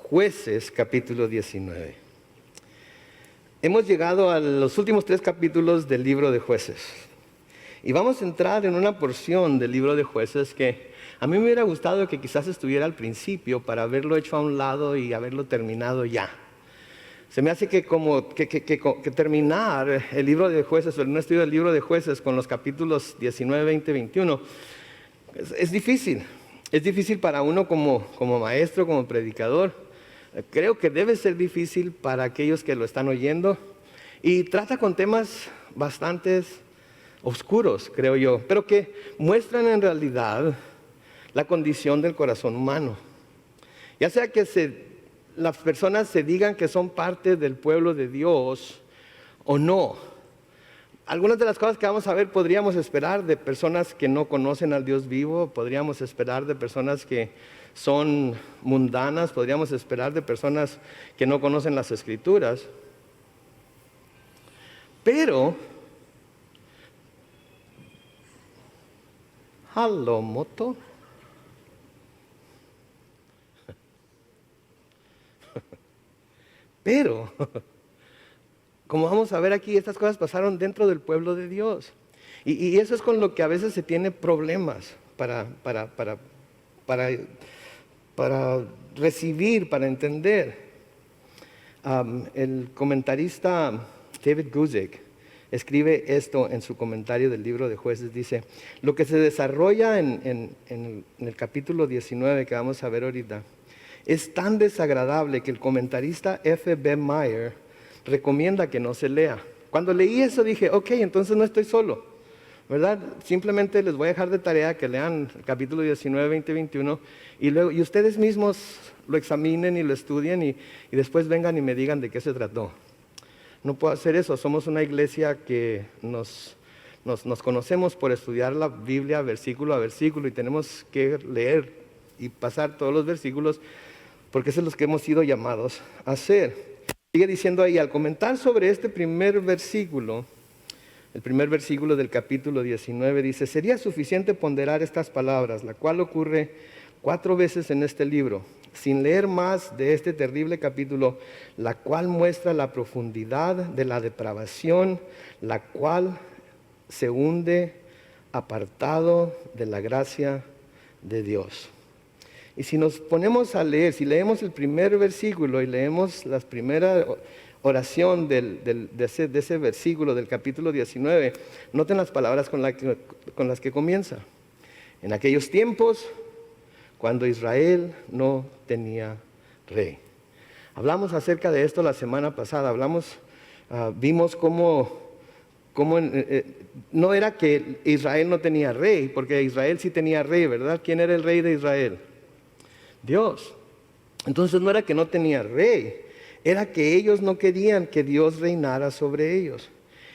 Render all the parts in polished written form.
Jueces, capítulo 19. Hemos llegado a los últimos 3 capítulos del libro de Jueces. Y vamos a entrar en una porción del libro de Jueces que a mí me hubiera gustado que quizás estuviera al principio para haberlo hecho a un lado y haberlo terminado ya. Se me hace que terminar el libro de Jueces, o el estudio del libro de Jueces con los capítulos 19, 20, 21, es difícil. Es difícil para uno como maestro, como predicador. Creo que debe ser difícil para aquellos que lo están oyendo. Y trata con temas bastante oscuros, creo yo, pero que muestran en realidad la condición del corazón humano. Ya sea que las personas se digan que son parte del pueblo de Dios o no. Algunas de las cosas que vamos a ver podríamos esperar de personas que no conocen al Dios vivo, podríamos esperar de personas que son mundanas, podríamos esperar de personas que no conocen las Escrituras. Pero, ¿aló, moto? Pero, como vamos a ver aquí, estas cosas pasaron dentro del pueblo de Dios. Y eso es con lo que a veces se tiene problemas para recibir, para entender. El comentarista David Guzik escribe esto en su comentario del libro de Jueces. Dice, lo que se desarrolla en el capítulo 19 que vamos a ver ahorita es tan desagradable que el comentarista F.B. Meyer recomienda que no se lea. Cuando leí eso dije, ok, entonces no estoy solo, ¿verdad? Simplemente les voy a dejar de tarea que lean el capítulo 19, 20, 21 y ustedes mismos lo examinen y lo estudien y después vengan y me digan de qué se trató. No puedo hacer eso, somos una iglesia que nos conocemos por estudiar la Biblia versículo a versículo y tenemos que leer y pasar todos los versículos porque eso es lo que hemos sido llamados a hacer. Sigue diciendo ahí, al comentar sobre este primer versículo, el primer versículo del capítulo 19 dice, sería suficiente ponderar estas palabras, la cual ocurre 4 veces en este libro, sin leer más de este terrible capítulo, la cual muestra la profundidad de la depravación, la cual se hunde apartado de la gracia de Dios. Y si nos ponemos a leer, si leemos el primer versículo y leemos la primera oración de ese versículo del capítulo 19, noten las palabras con las que comienza. En aquellos tiempos, cuando Israel no tenía rey. Hablamos acerca de esto la semana pasada, vimos cómo no era que Israel no tenía rey, porque Israel sí tenía rey, ¿verdad? ¿Quién era el rey de Israel? Dios. Entonces no era que no tenía rey, era que ellos no querían que Dios reinara sobre ellos.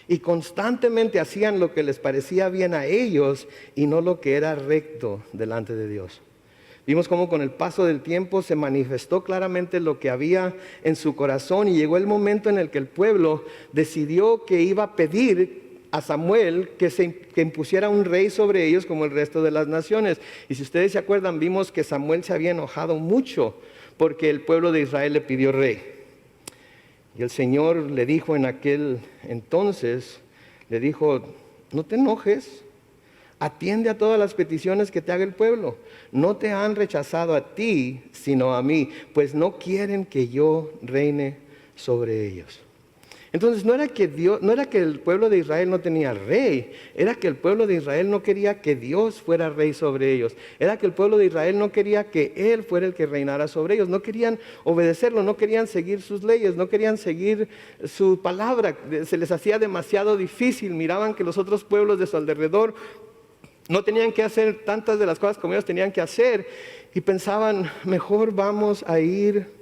Y constantemente hacían lo que les parecía bien a ellos y no lo que era recto delante de Dios. Vimos cómo con el paso del tiempo se manifestó claramente lo que había en su corazón y llegó el momento en el que el pueblo decidió que iba a pedir a Samuel que impusiera un rey sobre ellos como el resto de las naciones. Y si ustedes se acuerdan, vimos que Samuel se había enojado mucho porque el pueblo de Israel le pidió rey. Y el Señor le dijo en aquel entonces, le dijo, no te enojes, atiende a todas las peticiones que te haga el pueblo. No te han rechazado a ti, sino a mí, pues no quieren que yo reine sobre ellos. Entonces no era que el pueblo de Israel no tenía rey, era que el pueblo de Israel no quería que Dios fuera rey sobre ellos, era que el pueblo de Israel no quería que Él fuera el que reinara sobre ellos, no querían obedecerlo, no querían seguir sus leyes, no querían seguir su palabra, se les hacía demasiado difícil, miraban que los otros pueblos de su alrededor no tenían que hacer tantas de las cosas como ellos tenían que hacer y pensaban, mejor vamos a ir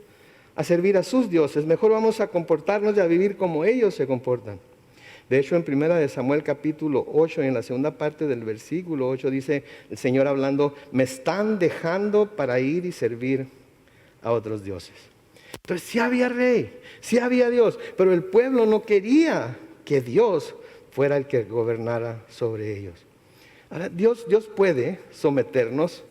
a servir a sus dioses, mejor vamos a comportarnos y a vivir como ellos se comportan. De hecho, en 1 Samuel capítulo 8, en la segunda parte del versículo 8, dice el Señor hablando, me están dejando para ir y servir a otros dioses. Entonces sí había rey, sí había Dios, pero el pueblo no quería que Dios fuera el que gobernara sobre ellos. Ahora, Dios puede someternos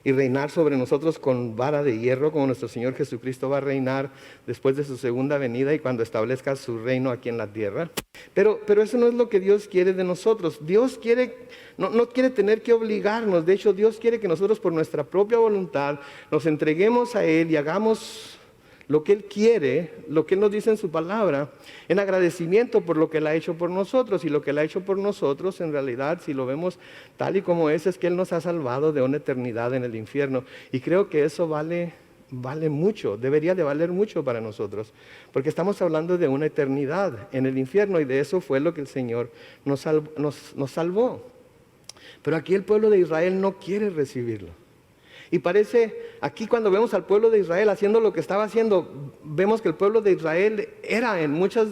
y reinar sobre nosotros con vara de hierro, como nuestro Señor Jesucristo va a reinar después de su segunda venida y cuando establezca su reino aquí en la tierra. Pero eso no es lo que Dios quiere de nosotros. Dios quiere, no quiere tener que obligarnos. De hecho, Dios quiere que nosotros por nuestra propia voluntad nos entreguemos a Él y hagamos lo que Él quiere, lo que Él nos dice en su palabra, en agradecimiento por lo que Él ha hecho por nosotros. Y lo que Él ha hecho por nosotros, en realidad, si lo vemos tal y como es que Él nos ha salvado de una eternidad en el infierno. Y creo que eso vale mucho, debería de valer mucho para nosotros, porque estamos hablando de una eternidad en el infierno y de eso fue lo que el Señor nos salvó. Pero aquí el pueblo de Israel no quiere recibirlo. Y parece, aquí cuando vemos al pueblo de Israel haciendo lo que estaba haciendo, vemos que el pueblo de Israel era en muchas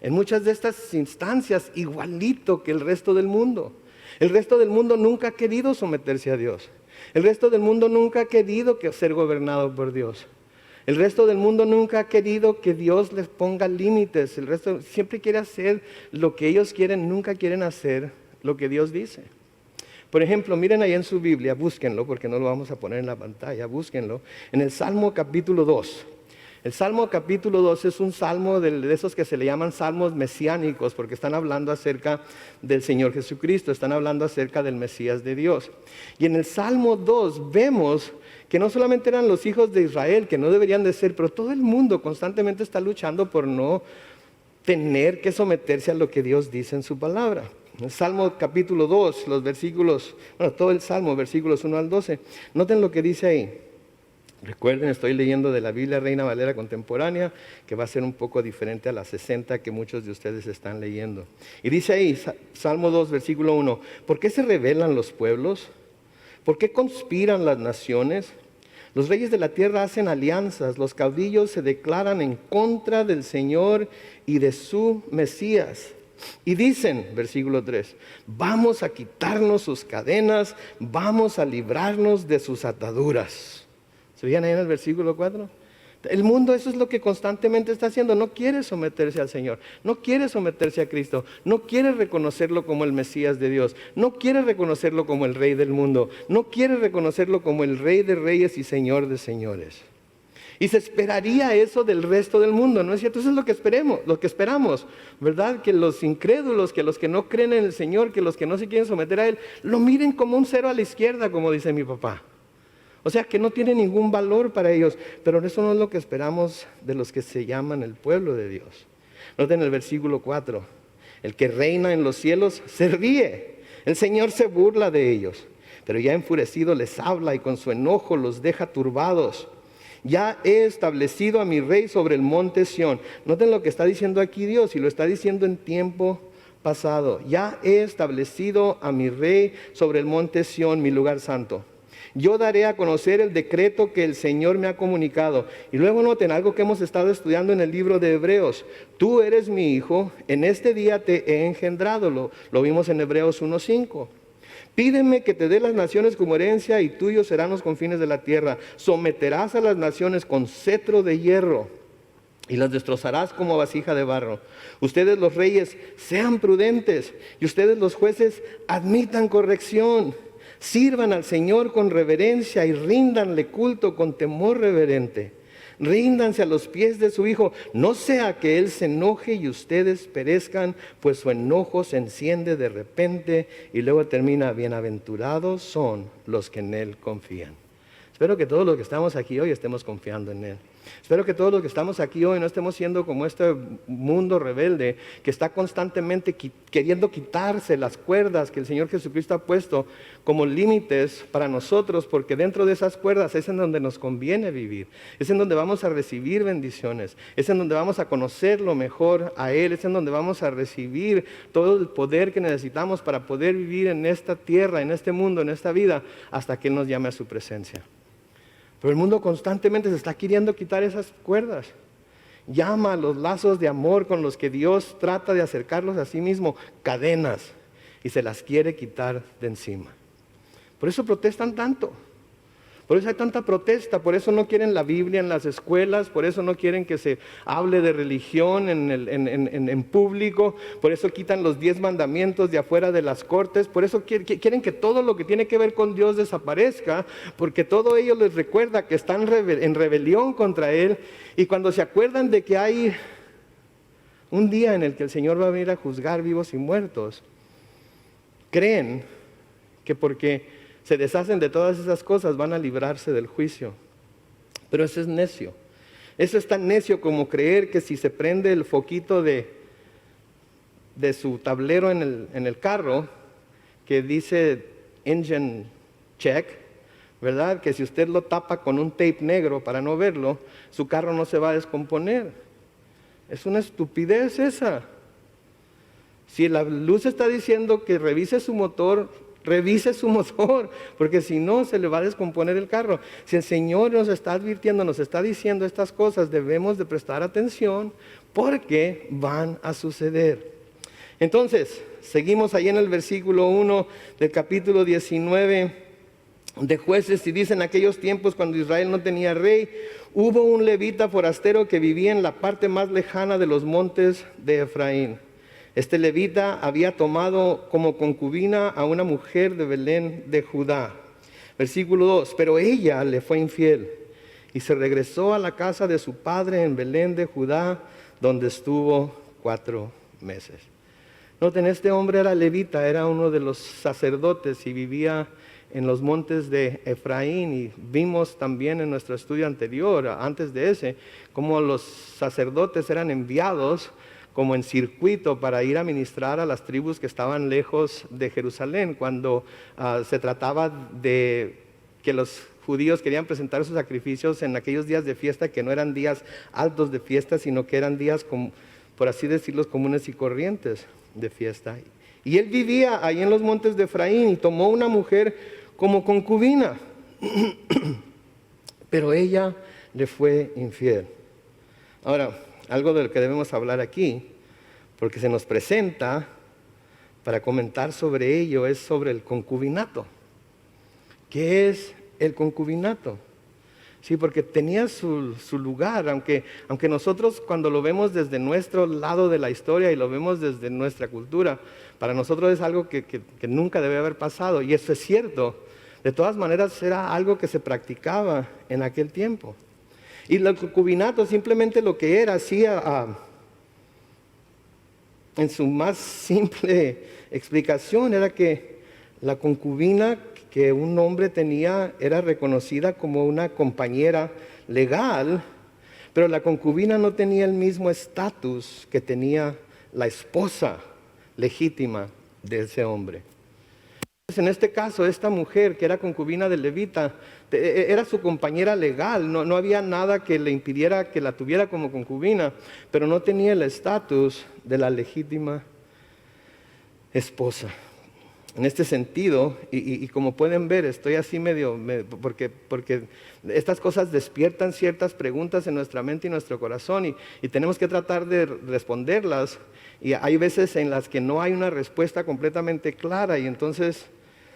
de estas instancias igualito que el resto del mundo. El resto del mundo nunca ha querido someterse a Dios. El resto del mundo nunca ha querido ser gobernado por Dios. El resto del mundo nunca ha querido que Dios les ponga límites. El resto siempre quiere hacer lo que ellos quieren, nunca quieren hacer lo que Dios dice. Por ejemplo, miren ahí en su Biblia, búsquenlo, porque no lo vamos a poner en la pantalla, búsquenlo, en el Salmo capítulo 2. El Salmo capítulo 2 es un salmo de esos que se le llaman salmos mesiánicos, porque están hablando acerca del Señor Jesucristo, están hablando acerca del Mesías de Dios. Y en el Salmo 2 vemos que no solamente eran los hijos de Israel, que no deberían de ser, pero todo el mundo constantemente está luchando por no tener que someterse a lo que Dios dice en su palabra. El Salmo capítulo 2, los versículos, todo el Salmo, versículos 1 al 12. Noten lo que dice ahí. Recuerden, estoy leyendo de la Biblia Reina Valera Contemporánea, que va a ser un poco diferente a la 60 que muchos de ustedes están leyendo. Y dice ahí, Salmo 2, versículo 1, ¿por qué se rebelan los pueblos? ¿Por qué conspiran las naciones? Los reyes de la tierra hacen alianzas, los caudillos se declaran en contra del Señor y de su Mesías. Y dicen, versículo 3, vamos a quitarnos sus cadenas, vamos a librarnos de sus ataduras. ¿Se fijan ahí en el versículo 4? El mundo eso es lo que constantemente está haciendo, no quiere someterse al Señor, no quiere someterse a Cristo, no quiere reconocerlo como el Mesías de Dios, no quiere reconocerlo como el Rey del mundo, no quiere reconocerlo como el Rey de reyes y Señor de señores. Y se esperaría eso del resto del mundo, ¿no es cierto? Eso es lo que esperamos, ¿verdad? Que los incrédulos, que los que no creen en el Señor, que los que no se quieren someter a Él, lo miren como un cero a la izquierda, como dice mi papá. O sea, que no tiene ningún valor para ellos, pero eso no es lo que esperamos de los que se llaman el pueblo de Dios. Noten el versículo 4, el que reina en los cielos se ríe, el Señor se burla de ellos, pero ya enfurecido les habla y con su enojo los deja turbados. Ya he establecido a mi rey sobre el monte Sión. Noten lo que está diciendo aquí Dios y lo está diciendo en tiempo pasado. Ya he establecido a mi rey sobre el monte Sión, mi lugar santo. Yo daré a conocer el decreto que el Señor me ha comunicado. Y luego noten algo que hemos estado estudiando en el libro de Hebreos. Tú eres mi hijo, en este día te he engendrado. Lo vimos en Hebreos 1:5. Pídeme que te dé las naciones como herencia y tuyos serán los confines de la tierra. Someterás a las naciones con cetro de hierro y las destrozarás como vasija de barro. Ustedes los reyes sean prudentes y ustedes los jueces admitan corrección. Sirvan al Señor con reverencia y ríndanle culto con temor reverente. Ríndanse a los pies de su Hijo, no sea que Él se enoje y ustedes perezcan, pues su enojo se enciende de repente y luego termina, bienaventurados son los que en Él confían. Espero que todos los que estamos aquí hoy estemos confiando en Él. Espero que todos los que estamos aquí hoy no estemos siendo como este mundo rebelde que está constantemente queriendo quitarse las cuerdas que el Señor Jesucristo ha puesto como límites para nosotros, porque dentro de esas cuerdas es en donde nos conviene vivir, es en donde vamos a recibir bendiciones, es en donde vamos a conocerlo mejor a Él, es en donde vamos a recibir todo el poder que necesitamos para poder vivir en esta tierra, en este mundo, en esta vida, hasta que Él nos llame a su presencia. Pero el mundo constantemente se está queriendo quitar esas cuerdas. Llama a los lazos de amor con los que Dios trata de acercarlos a sí mismo, cadenas, y se las quiere quitar de encima. Por eso protestan tanto. Por eso hay tanta protesta, por eso no quieren la Biblia en las escuelas, por eso no quieren que se hable de religión en público, por eso quitan los 10 mandamientos de afuera de las cortes, por eso quieren que todo lo que tiene que ver con Dios desaparezca, porque todo ello les recuerda que están en rebelión contra Él, y cuando se acuerdan de que hay un día en el que el Señor va a venir a juzgar vivos y muertos, creen que porque se deshacen de todas esas cosas van a librarse del juicio. Pero eso es necio. Eso es tan necio como creer que si se prende el foquito de su tablero en el carro, que dice engine check, ¿verdad? Que si usted lo tapa con un tape negro para no verlo, su carro no se va a descomponer. Es una estupidez esa. Si la luz está diciendo que revise su motor, porque si no se le va a descomponer el carro. Si el Señor nos está advirtiendo, nos está diciendo estas cosas, debemos de prestar atención porque van a suceder. Entonces, seguimos ahí en el versículo 1 del capítulo 19 de Jueces, y dice: en aquellos tiempos, cuando Israel no tenía rey, hubo un levita forastero que vivía en la parte más lejana de los montes de Efraín. Este levita había tomado como concubina a una mujer de Belén de Judá. Versículo 2, pero ella le fue infiel y se regresó a la casa de su padre en Belén de Judá, donde estuvo 4 meses. Noten, este hombre era levita, era uno de los sacerdotes y vivía en los montes de Efraín, y vimos también en nuestro estudio anterior, antes de ese, cómo los sacerdotes eran enviados como en circuito para ir a ministrar a las tribus que estaban lejos de Jerusalén, cuando se trataba de que los judíos querían presentar sus sacrificios en aquellos días de fiesta, que no eran días altos de fiesta, sino que eran días, por así decirlo, comunes y corrientes de fiesta. Y él vivía ahí en los montes de Efraín y tomó una mujer como concubina, pero ella le fue infiel. Ahora, algo de lo que debemos hablar aquí, porque se nos presenta para comentar sobre ello, es sobre el concubinato. ¿Qué es el concubinato? Sí, porque tenía su lugar, aunque nosotros cuando lo vemos desde nuestro lado de la historia y lo vemos desde nuestra cultura, para nosotros es algo que nunca debe haber pasado, y eso es cierto. De todas maneras era algo que se practicaba en aquel tiempo. Y el concubinato simplemente lo que era, así en su más simple explicación, era que la concubina que un hombre tenía era reconocida como una compañera legal, pero la concubina no tenía el mismo estatus que tenía la esposa legítima de ese hombre. En este caso, esta mujer que era concubina del levita era su compañera legal, no había nada que le impidiera que la tuviera como concubina, pero no tenía el estatus de la legítima esposa. En este sentido, y como pueden ver, estoy así porque estas cosas despiertan ciertas preguntas en nuestra mente y nuestro corazón, y tenemos que tratar de responderlas, y hay veces en las que no hay una respuesta completamente clara, y entonces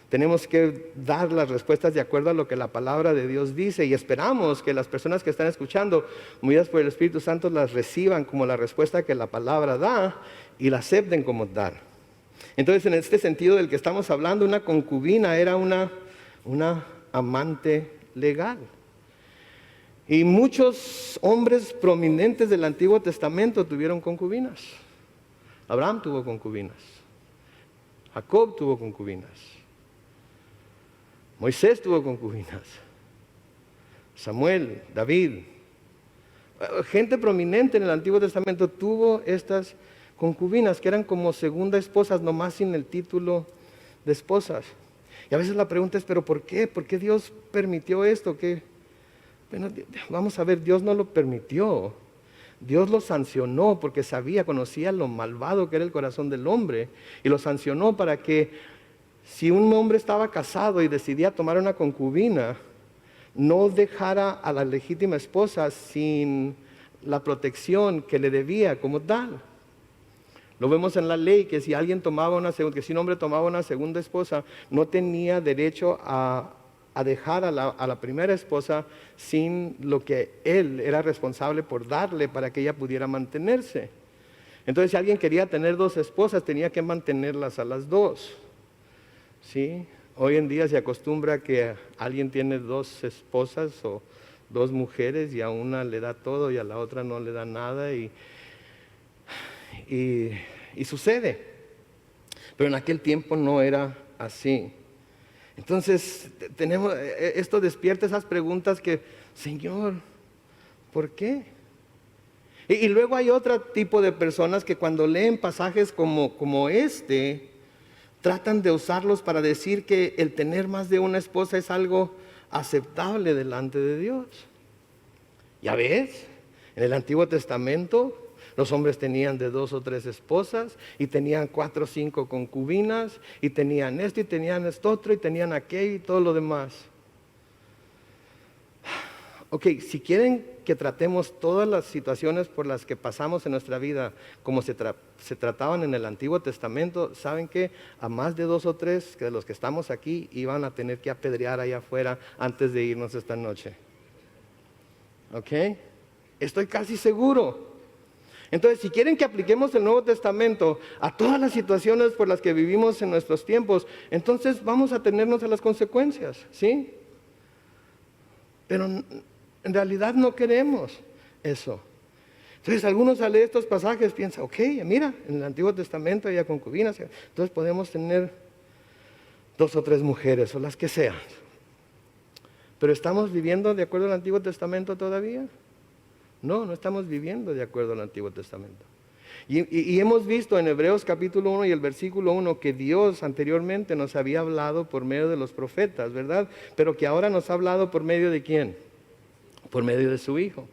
tenemos que dar las respuestas de acuerdo a lo que la palabra de Dios dice, y esperamos que las personas que están escuchando, movidas por el Espíritu Santo, las reciban como la respuesta que la palabra da y la acepten como tal. Entonces, en este sentido del que estamos hablando, una concubina era una amante legal. Y muchos hombres prominentes del Antiguo Testamento tuvieron concubinas. Abraham tuvo concubinas. Jacob tuvo concubinas. Moisés tuvo concubinas. Samuel, David. Gente prominente en el Antiguo Testamento tuvo estas concubinas, que eran como segunda esposas, nomás sin el título de esposas. Y a veces la pregunta es, ¿pero por qué? ¿Por qué Dios permitió esto? Bueno, vamos a ver, Dios no lo permitió. Dios lo sancionó porque conocía lo malvado que era el corazón del hombre, y lo sancionó para que si un hombre estaba casado y decidía tomar una concubina, no dejara a la legítima esposa sin la protección que le debía como tal. Lo vemos en la ley, que si un hombre tomaba una segunda esposa, no tenía derecho a a dejar a la primera esposa sin lo que él era responsable por darle para que ella pudiera mantenerse. Entonces, si alguien quería tener 2 esposas, tenía que mantenerlas a las 2. ¿Sí? Hoy en día se acostumbra que alguien tiene 2 esposas o 2 mujeres y a una le da todo y a la otra no le da nada y sucede. Pero en aquel tiempo no era así. Entonces, esto despierta esas preguntas que, Señor, ¿por qué? Y luego hay otro tipo de personas que cuando leen pasajes como este, tratan de usarlos para decir que el tener más de una esposa es algo aceptable delante de Dios. ¿Ya ves? En el Antiguo Testamento los hombres tenían de 2 o 3 esposas y tenían 4 o 5 concubinas y tenían esto y tenían esto otro y tenían aquello y todo lo demás. Ok, si quieren que tratemos todas las situaciones por las que pasamos en nuestra vida como se trataban en el Antiguo Testamento, ¿saben qué? A más de 2 o 3 de los que estamos aquí iban a tener que apedrear allá afuera antes de irnos esta noche. ¿Ok? Estoy casi seguro. Entonces, si quieren que apliquemos el Nuevo Testamento a todas las situaciones por las que vivimos en nuestros tiempos, entonces vamos a tenernos a las consecuencias, ¿sí? Pero en realidad no queremos eso. Entonces, algunos al leer estos pasajes piensan, ok, mira, en el Antiguo Testamento había concubinas, entonces podemos tener 2 o 3 mujeres o las que sean. Pero ¿estamos viviendo de acuerdo al Antiguo Testamento todavía? No estamos viviendo de acuerdo al Antiguo Testamento. Y hemos visto en Hebreos capítulo 1 y el versículo 1 que Dios anteriormente nos había hablado por medio de los profetas, ¿verdad? Pero que ahora nos ha hablado por medio de ¿quién? Por medio de su Hijo.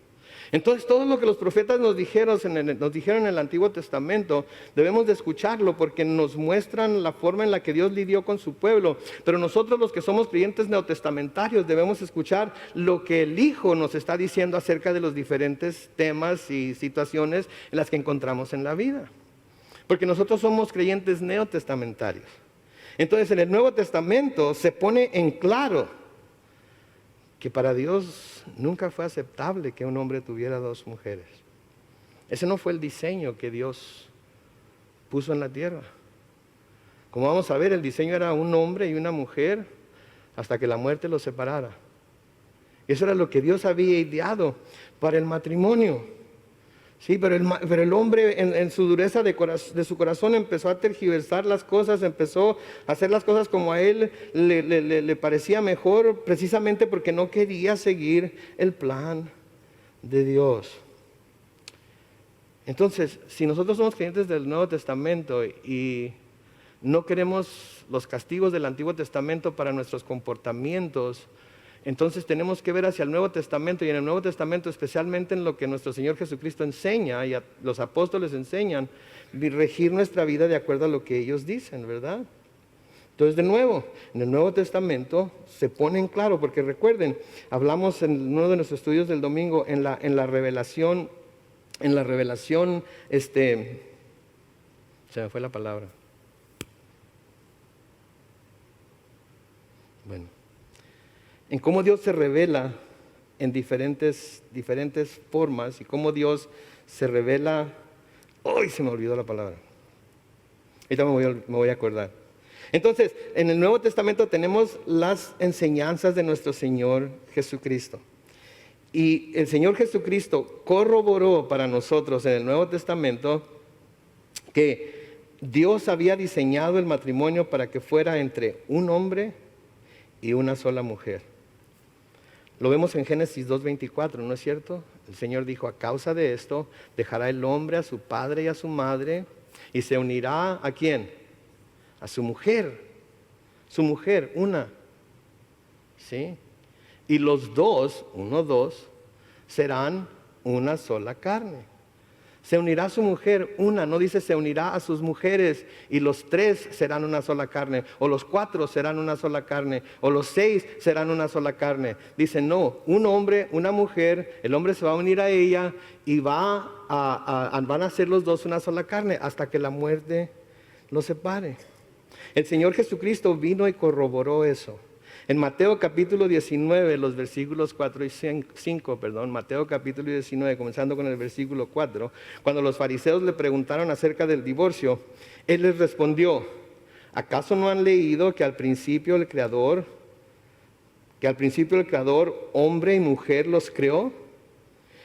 Entonces, todo lo que los profetas nos dijeron en el Antiguo Testamento, debemos de escucharlo porque nos muestran la forma en la que Dios lidió con su pueblo. Pero nosotros, los que somos creyentes neotestamentarios, debemos escuchar lo que el Hijo nos está diciendo acerca de los diferentes temas y situaciones en las que encontramos en la vida. Porque nosotros somos creyentes neotestamentarios. Entonces, en el Nuevo Testamento se pone en claro que para Dios nunca fue aceptable que un hombre tuviera 2 mujeres. Ese no fue el diseño que Dios puso en la tierra. Como vamos a ver, el diseño era un hombre y una mujer hasta que la muerte los separara. Eso era lo que Dios había ideado para el matrimonio. Sí, pero el hombre en su dureza de su corazón empezó a tergiversar las cosas, empezó a hacer las cosas como a él le parecía mejor, precisamente porque no quería seguir el plan de Dios. Entonces, si nosotros somos creyentes del Nuevo Testamento y no queremos los castigos del Antiguo Testamento para nuestros comportamientos, entonces tenemos que ver hacia el Nuevo Testamento y en el Nuevo Testamento, especialmente en lo que nuestro Señor Jesucristo enseña y los apóstoles enseñan, regir nuestra vida de acuerdo a lo que ellos dicen, ¿verdad? Entonces, de nuevo, en el Nuevo Testamento se pone en claro, porque recuerden, hablamos en uno de nuestros estudios del domingo, en la revelación, se me fue la palabra. Bueno. En cómo Dios se revela en diferentes formas y cómo Dios se revela. ¡Ay, se me olvidó la palabra! Ahorita me voy a acordar. Entonces, en el Nuevo Testamento tenemos las enseñanzas de nuestro Señor Jesucristo. Y el Señor Jesucristo corroboró para nosotros en el Nuevo Testamento que Dios había diseñado el matrimonio para que fuera entre un hombre y una sola mujer. Lo vemos en Génesis 2:24, ¿no es cierto? El Señor dijo, a causa de esto, dejará el hombre a su padre y a su madre, y se unirá ¿a quién? A su mujer, una. ¿Sí? Y los dos, serán una sola carne. Se unirá a su mujer una, no dice se unirá a sus mujeres y los 3 serán una sola carne, o los 4 serán una sola carne, o los 6 serán una sola carne. Dice no, un hombre, una mujer, el hombre se va a unir a ella y van a ser los 2 una sola carne hasta que la muerte los separe. El Señor Jesucristo vino y corroboró eso. En Mateo capítulo 19, los versículos 4 y 5, Mateo capítulo 19, comenzando con el versículo 4, cuando los fariseos le preguntaron acerca del divorcio, él les respondió: ¿acaso no han leído que al principio el Creador, hombre y mujer los creó?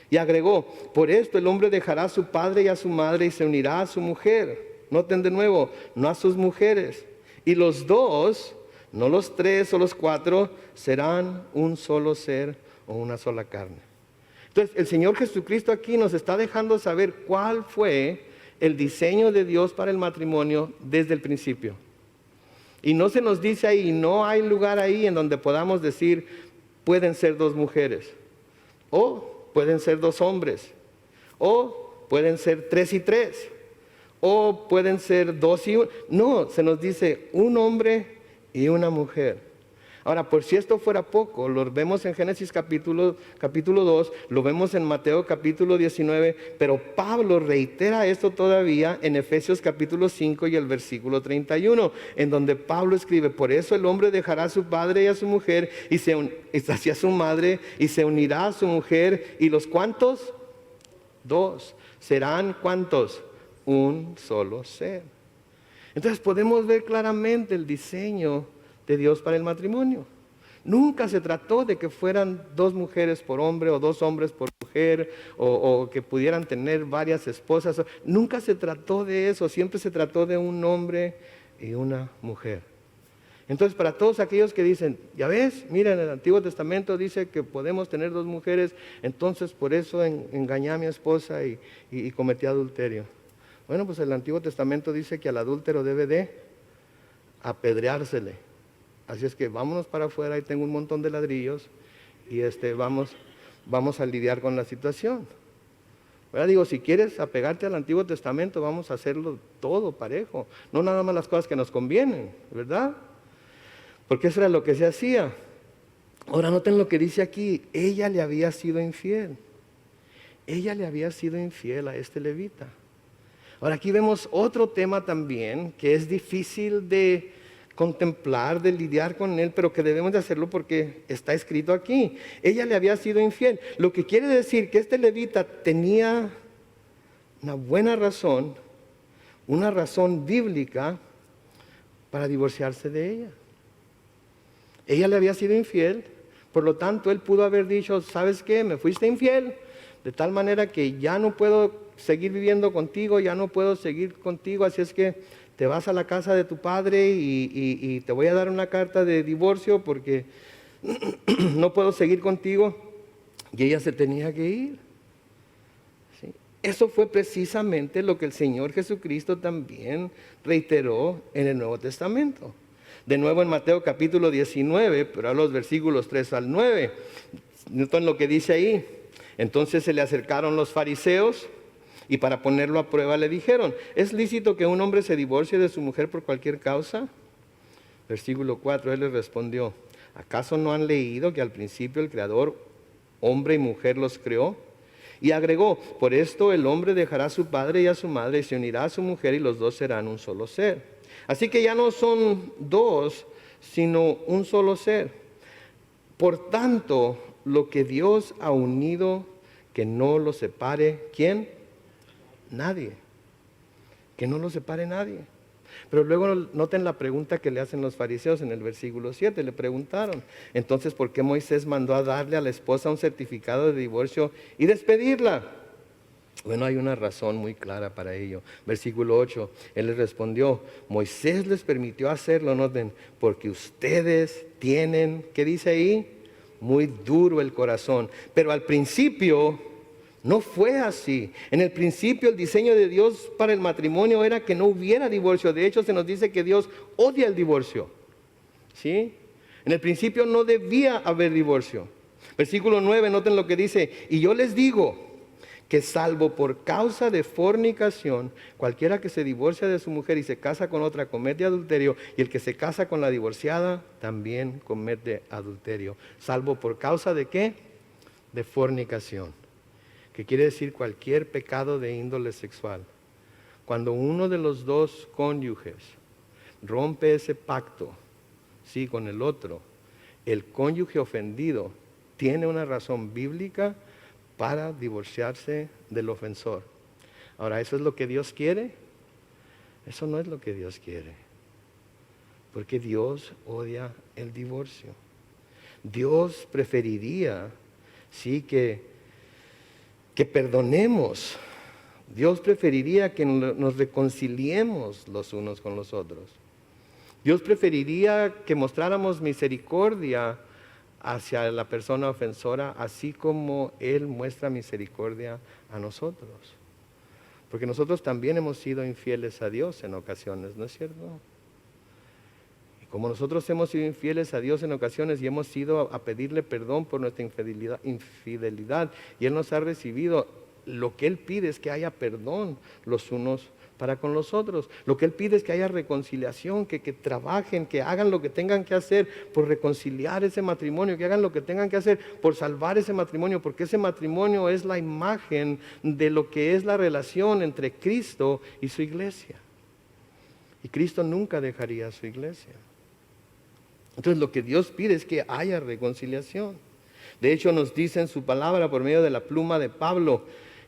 Y agregó: por esto el hombre dejará a su padre y a su madre y se unirá a su mujer. Noten de nuevo, no a sus mujeres. Y los dos, no los tres o los cuatro, serán un solo ser o una sola carne. Entonces, el Señor Jesucristo aquí nos está dejando saber cuál fue el diseño de Dios para el matrimonio desde el principio. Y no se nos dice ahí, no hay lugar ahí en donde podamos decir, pueden ser dos mujeres, o pueden ser dos hombres, o pueden ser 3 y 3, o pueden ser 2 y 1. No, se nos dice un hombre y una mujer. Ahora, por si esto fuera poco, lo vemos en Génesis capítulo 2, lo vemos en Mateo capítulo 19, pero Pablo reitera esto todavía en Efesios capítulo 5 y el versículo 31, en donde Pablo escribe: por eso el hombre dejará a su padre y a su mujer, hacia su madre, y se unirá a su mujer, y los ¿cuántos? Dos. ¿Serán cuántos? Un solo ser. Entonces podemos ver claramente el diseño de Dios para el matrimonio. Nunca se trató de que fueran dos mujeres por hombre o dos hombres por mujer, o que pudieran tener varias esposas. Nunca se trató de eso, siempre se trató de un hombre y una mujer. Entonces, para todos aquellos que dicen, ya ves, mira, en el Antiguo Testamento dice que podemos tener dos mujeres, entonces por eso engañé a mi esposa y cometí adulterio. Bueno, pues el Antiguo Testamento dice que al adúltero debe de apedreársele. Así es que vámonos para afuera, ahí tengo un montón de ladrillos y vamos a lidiar con la situación. ¿Verdad? Digo, si quieres apegarte al Antiguo Testamento, vamos a hacerlo todo parejo, no nada más las cosas que nos convienen, ¿verdad? Porque eso era lo que se hacía. Ahora noten lo que dice aquí: ella le había sido infiel. Ella le había sido infiel a este levita. Ahora aquí vemos otro tema también que es difícil de contemplar, de lidiar con él, pero que debemos de hacerlo porque está escrito aquí. Ella le había sido infiel, lo que quiere decir que este levita tenía una buena razón, una razón bíblica para divorciarse de ella. Ella le había sido infiel, por lo tanto él pudo haber dicho: ¿sabes qué? Me fuiste infiel, de tal manera que ya no puedo seguir viviendo contigo, ya no puedo seguir contigo, así es que te vas a la casa de tu padre y te voy a dar una carta de divorcio porque no puedo seguir contigo. Y ella se tenía que ir. ¿Sí? Eso fue precisamente lo que el Señor Jesucristo también reiteró en el Nuevo Testamento. De nuevo en Mateo capítulo 19, pero a los versículos 3 al 9. Noten lo que dice ahí. Entonces se le acercaron los fariseos y para ponerlo a prueba le dijeron: ¿es lícito que un hombre se divorcie de su mujer por cualquier causa? Versículo 4, él les respondió: ¿acaso no han leído que al principio el Creador, hombre y mujer, los creó? Y agregó: por esto el hombre dejará a su padre y a su madre y se unirá a su mujer y los dos serán un solo ser. Así que ya no son dos, sino un solo ser. Por tanto, lo que Dios ha unido, que no lo separe, ¿quién? Nadie. Que no lo separe nadie. Pero luego noten la pregunta que le hacen los fariseos en el versículo 7. Le preguntaron: entonces, ¿por qué Moisés mandó a darle a la esposa un certificado de divorcio y despedirla? Bueno, hay una razón muy clara para ello. Versículo 8, él les respondió: Moisés les permitió hacerlo, noten, porque ustedes tienen, ¿qué dice ahí? Muy duro el corazón. Pero al principio no fue así. En el principio el diseño de Dios para el matrimonio era que no hubiera divorcio. De hecho, se nos dice que Dios odia el divorcio. ¿Sí? En el principio no debía haber divorcio. Versículo 9, noten lo que dice: y yo les digo que salvo por causa de fornicación, cualquiera que se divorcia de su mujer y se casa con otra comete adulterio, y el que se casa con la divorciada también comete adulterio. ¿Salvo por causa de qué? De fornicación, que quiere decir cualquier pecado de índole sexual. Cuando uno de los dos cónyuges rompe ese pacto, sí, con el otro, el cónyuge ofendido tiene una razón bíblica para divorciarse del ofensor. Ahora, ¿eso es lo que Dios quiere? Eso no es lo que Dios quiere, porque Dios odia el divorcio. Dios preferiría, sí, que perdonemos. Dios preferiría que nos reconciliemos los unos con los otros. Dios preferiría que mostráramos misericordia hacia la persona ofensora, así como Él muestra misericordia a nosotros. Porque nosotros también hemos sido infieles a Dios en ocasiones, ¿no es cierto? Y como nosotros hemos sido infieles a Dios en ocasiones y hemos ido a pedirle perdón por nuestra infidelidad, y Él nos ha recibido, lo que Él pide es que haya perdón los unos para con los otros. Lo que Él pide es que haya reconciliación, que trabajen, que hagan lo que tengan que hacer por reconciliar ese matrimonio, que hagan lo que tengan que hacer por salvar ese matrimonio, porque ese matrimonio es la imagen de lo que es la relación entre Cristo y su iglesia. Y Cristo nunca dejaría a su iglesia. Entonces lo que Dios pide es que haya reconciliación. De hecho nos dice en su palabra por medio de la pluma de Pablo,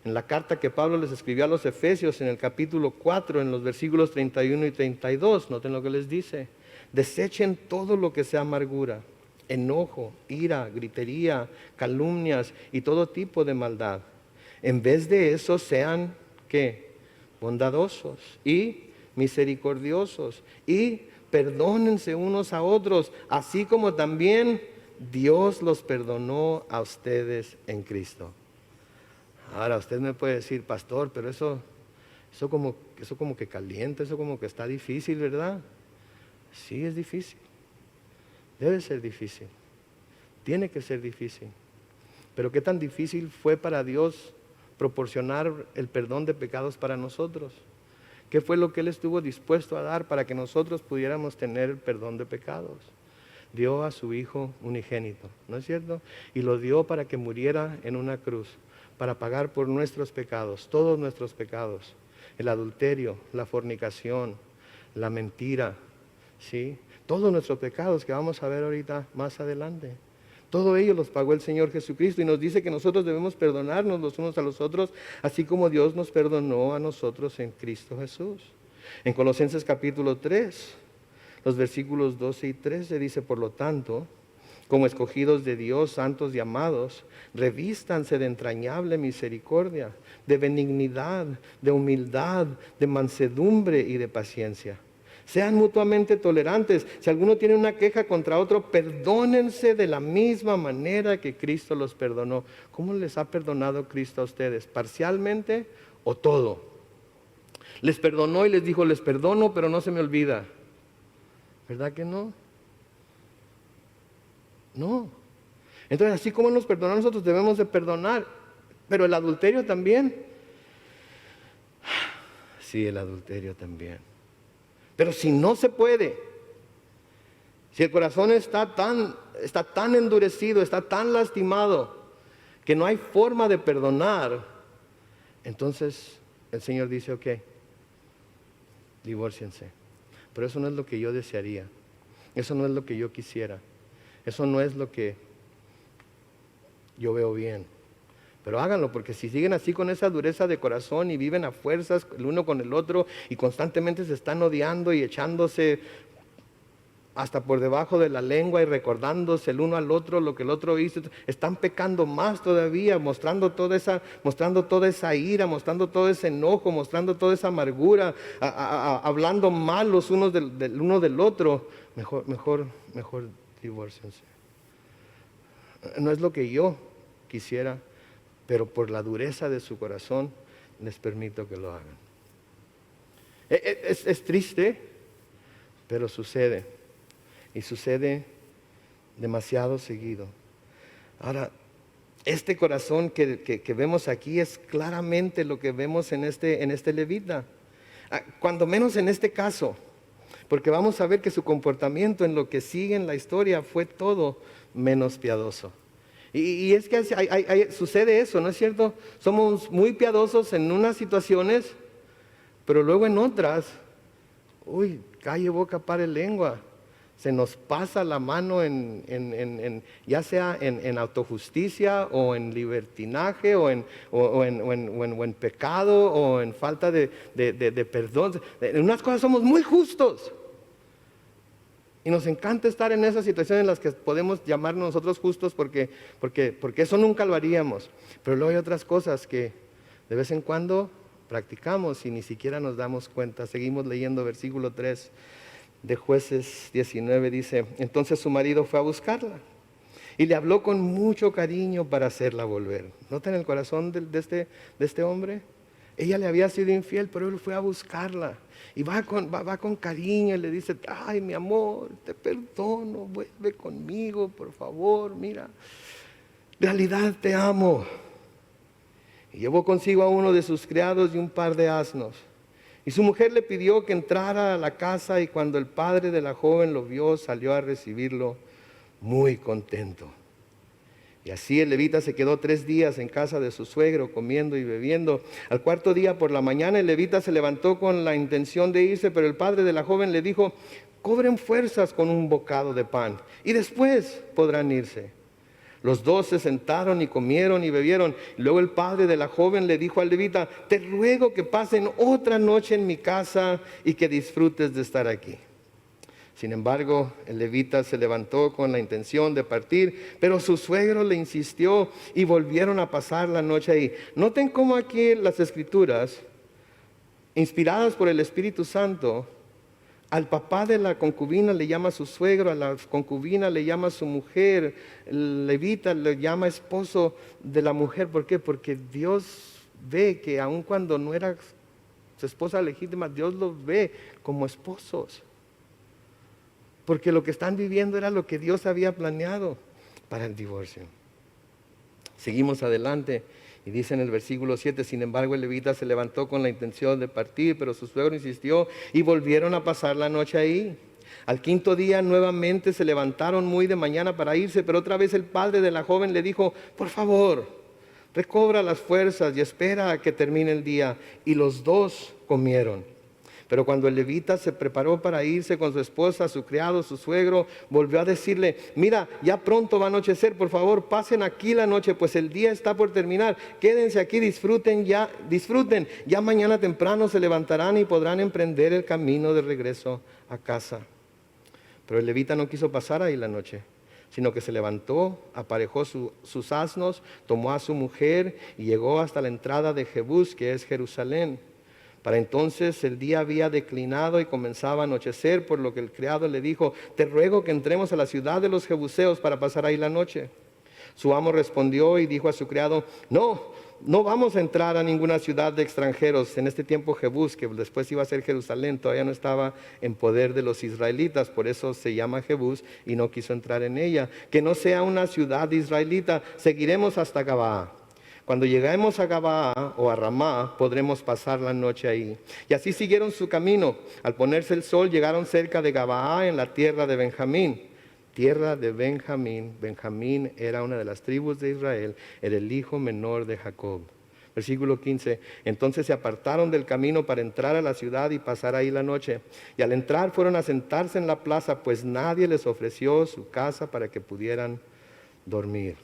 en la carta que Pablo les escribió a los Efesios en el capítulo 4, en los versículos 31 y 32, noten lo que les dice: desechen todo lo que sea amargura, enojo, ira, gritería, calumnias y todo tipo de maldad. En vez de eso sean, ¿qué? Bondadosos y misericordiosos y perdónense unos a otros, así como también Dios los perdonó a ustedes en Cristo. Ahora usted me puede decir: pastor, pero eso como que calienta, eso como que está difícil, ¿verdad? Sí, es difícil. Debe ser difícil. Tiene que ser difícil. Pero ¿qué tan difícil fue para Dios proporcionar el perdón de pecados para nosotros? ¿Qué fue lo que Él estuvo dispuesto a dar para que nosotros pudiéramos tener el perdón de pecados? Dio a su Hijo unigénito, ¿no es cierto? Y lo dio para que muriera en una cruz, para pagar por nuestros pecados, todos nuestros pecados, el adulterio, la fornicación, la mentira, ¿sí? Todos nuestros pecados que vamos a ver ahorita más adelante. Todo ello los pagó el Señor Jesucristo y nos dice que nosotros debemos perdonarnos los unos a los otros, así como Dios nos perdonó a nosotros en Cristo Jesús. En Colosenses capítulo 3, los versículos 12 y 13 dice: por lo tanto, como escogidos de Dios, santos y amados, revístanse de entrañable misericordia, de benignidad, de humildad, de mansedumbre y de paciencia. Sean mutuamente tolerantes. Si alguno tiene una queja contra otro, perdónense de la misma manera que Cristo los perdonó. ¿Cómo les ha perdonado Cristo a ustedes? ¿Parcialmente o todo? Les perdonó y les dijo: les perdono, pero no se me olvida. ¿Verdad que no? No. Entonces, así como nos perdonó a nosotros, debemos de perdonar. Pero el adulterio también. Sí, el adulterio también. Pero si no se puede, si el corazón está tan endurecido, está tan lastimado, que no hay forma de perdonar, entonces el Señor dice: ok, divórciense. Pero eso no es lo que yo desearía. Eso no es lo que yo quisiera. Eso no es lo que yo veo bien. Pero háganlo, porque si siguen así con esa dureza de corazón y viven a fuerzas el uno con el otro y constantemente se están odiando y echándose hasta por debajo de la lengua y recordándose el uno al otro lo que el otro hizo, están pecando más todavía, mostrando toda esa ira, mostrando todo ese enojo, mostrando toda esa amargura, hablando mal los unos del uno del otro. Mejor divórciense. No es lo que yo quisiera, pero por la dureza de su corazón les permito que lo hagan. Es triste, pero sucede. Y sucede demasiado seguido. Ahora, este corazón que vemos aquí es claramente lo que vemos en este levita. Cuando menos en este caso, porque vamos a ver que su comportamiento en lo que sigue en la historia fue todo menos piadoso. Y es que sucede eso, ¿no es cierto? Somos muy piadosos en unas situaciones, pero luego en otras, calle, boca, pare lengua. Se nos pasa la mano ya sea en autojusticia o en libertinaje o en pecado o en falta de perdón. En unas cosas somos muy justos. Y nos encanta estar en esas situaciones en las que podemos llamarnos nosotros justos porque eso nunca lo haríamos. Pero luego hay otras cosas que de vez en cuando practicamos y ni siquiera nos damos cuenta. Seguimos leyendo versículo 3 de Jueces 19, dice: entonces su marido fue a buscarla y le habló con mucho cariño para hacerla volver. ¿Notan el corazón de este hombre? Ella le había sido infiel, pero él fue a buscarla. Y va con cariño y le dice: ay, mi amor, te perdono, vuelve conmigo, por favor, mira, en realidad te amo. Y llevó consigo a uno de sus criados y un par de asnos. Y su mujer le pidió que entrara a la casa, y cuando el padre de la joven lo vio, salió a recibirlo muy contento. Y así el levita se quedó 3 días en casa de su suegro, comiendo y bebiendo. Al 4.º día por la mañana el levita se levantó con la intención de irse, pero el padre de la joven le dijo: cobren fuerzas con un bocado de pan y después podrán irse. Los dos se sentaron y comieron y bebieron. Luego el padre de la joven le dijo al levita: te ruego que pasen otra noche en mi casa y que disfrutes de estar aquí. Sin embargo, el levita se levantó con la intención de partir, pero su suegro le insistió y volvieron a pasar la noche ahí. Noten cómo aquí las escrituras, inspiradas por el Espíritu Santo, al papá de la concubina le llama su suegro, a la concubina le llama su mujer, el levita le llama esposo de la mujer. ¿Por qué? Porque Dios ve que aun cuando no era su esposa legítima, Dios los ve como esposos. Porque lo que están viviendo era lo que Dios había planeado para el divorcio. Seguimos adelante. Y dice en el versículo 7, sin embargo el levita se levantó con la intención de partir, pero su suegro insistió y volvieron a pasar la noche ahí. Al 5.º día nuevamente se levantaron muy de mañana para irse, pero otra vez el padre de la joven le dijo: por favor, recobra las fuerzas y espera a que termine el día. Y los dos comieron. Pero cuando el levita se preparó para irse con su esposa, su criado, su suegro, volvió a decirle: mira, ya pronto va a anochecer, por favor pasen aquí la noche, pues el día está por terminar. Quédense aquí, disfruten, ya mañana temprano se levantarán y podrán emprender el camino de regreso a casa. Pero el levita no quiso pasar ahí la noche, sino que se levantó, aparejó sus asnos, tomó a su mujer y llegó hasta la entrada de Jebús, que es Jerusalén. Para entonces el día había declinado y comenzaba a anochecer, por lo que el criado le dijo: te ruego que entremos a la ciudad de los jebuseos para pasar ahí la noche. Su amo respondió y dijo a su criado: no vamos a entrar a ninguna ciudad de extranjeros. En este tiempo Jebús, que después iba a ser Jerusalén, todavía no estaba en poder de los israelitas, por eso se llama Jebús, y no quiso entrar en ella. Que no sea una ciudad israelita, seguiremos hasta Gabaa. Cuando lleguemos a Gabaa o a Ramá, podremos pasar la noche ahí. Y así siguieron su camino. Al ponerse el sol, llegaron cerca de Gabaa, en la tierra de Benjamín. Tierra de Benjamín. Benjamín era una de las tribus de Israel, era el hijo menor de Jacob. Versículo 15. Entonces se apartaron del camino para entrar a la ciudad y pasar ahí la noche. Y al entrar fueron a sentarse en la plaza, pues nadie les ofreció su casa para que pudieran dormir.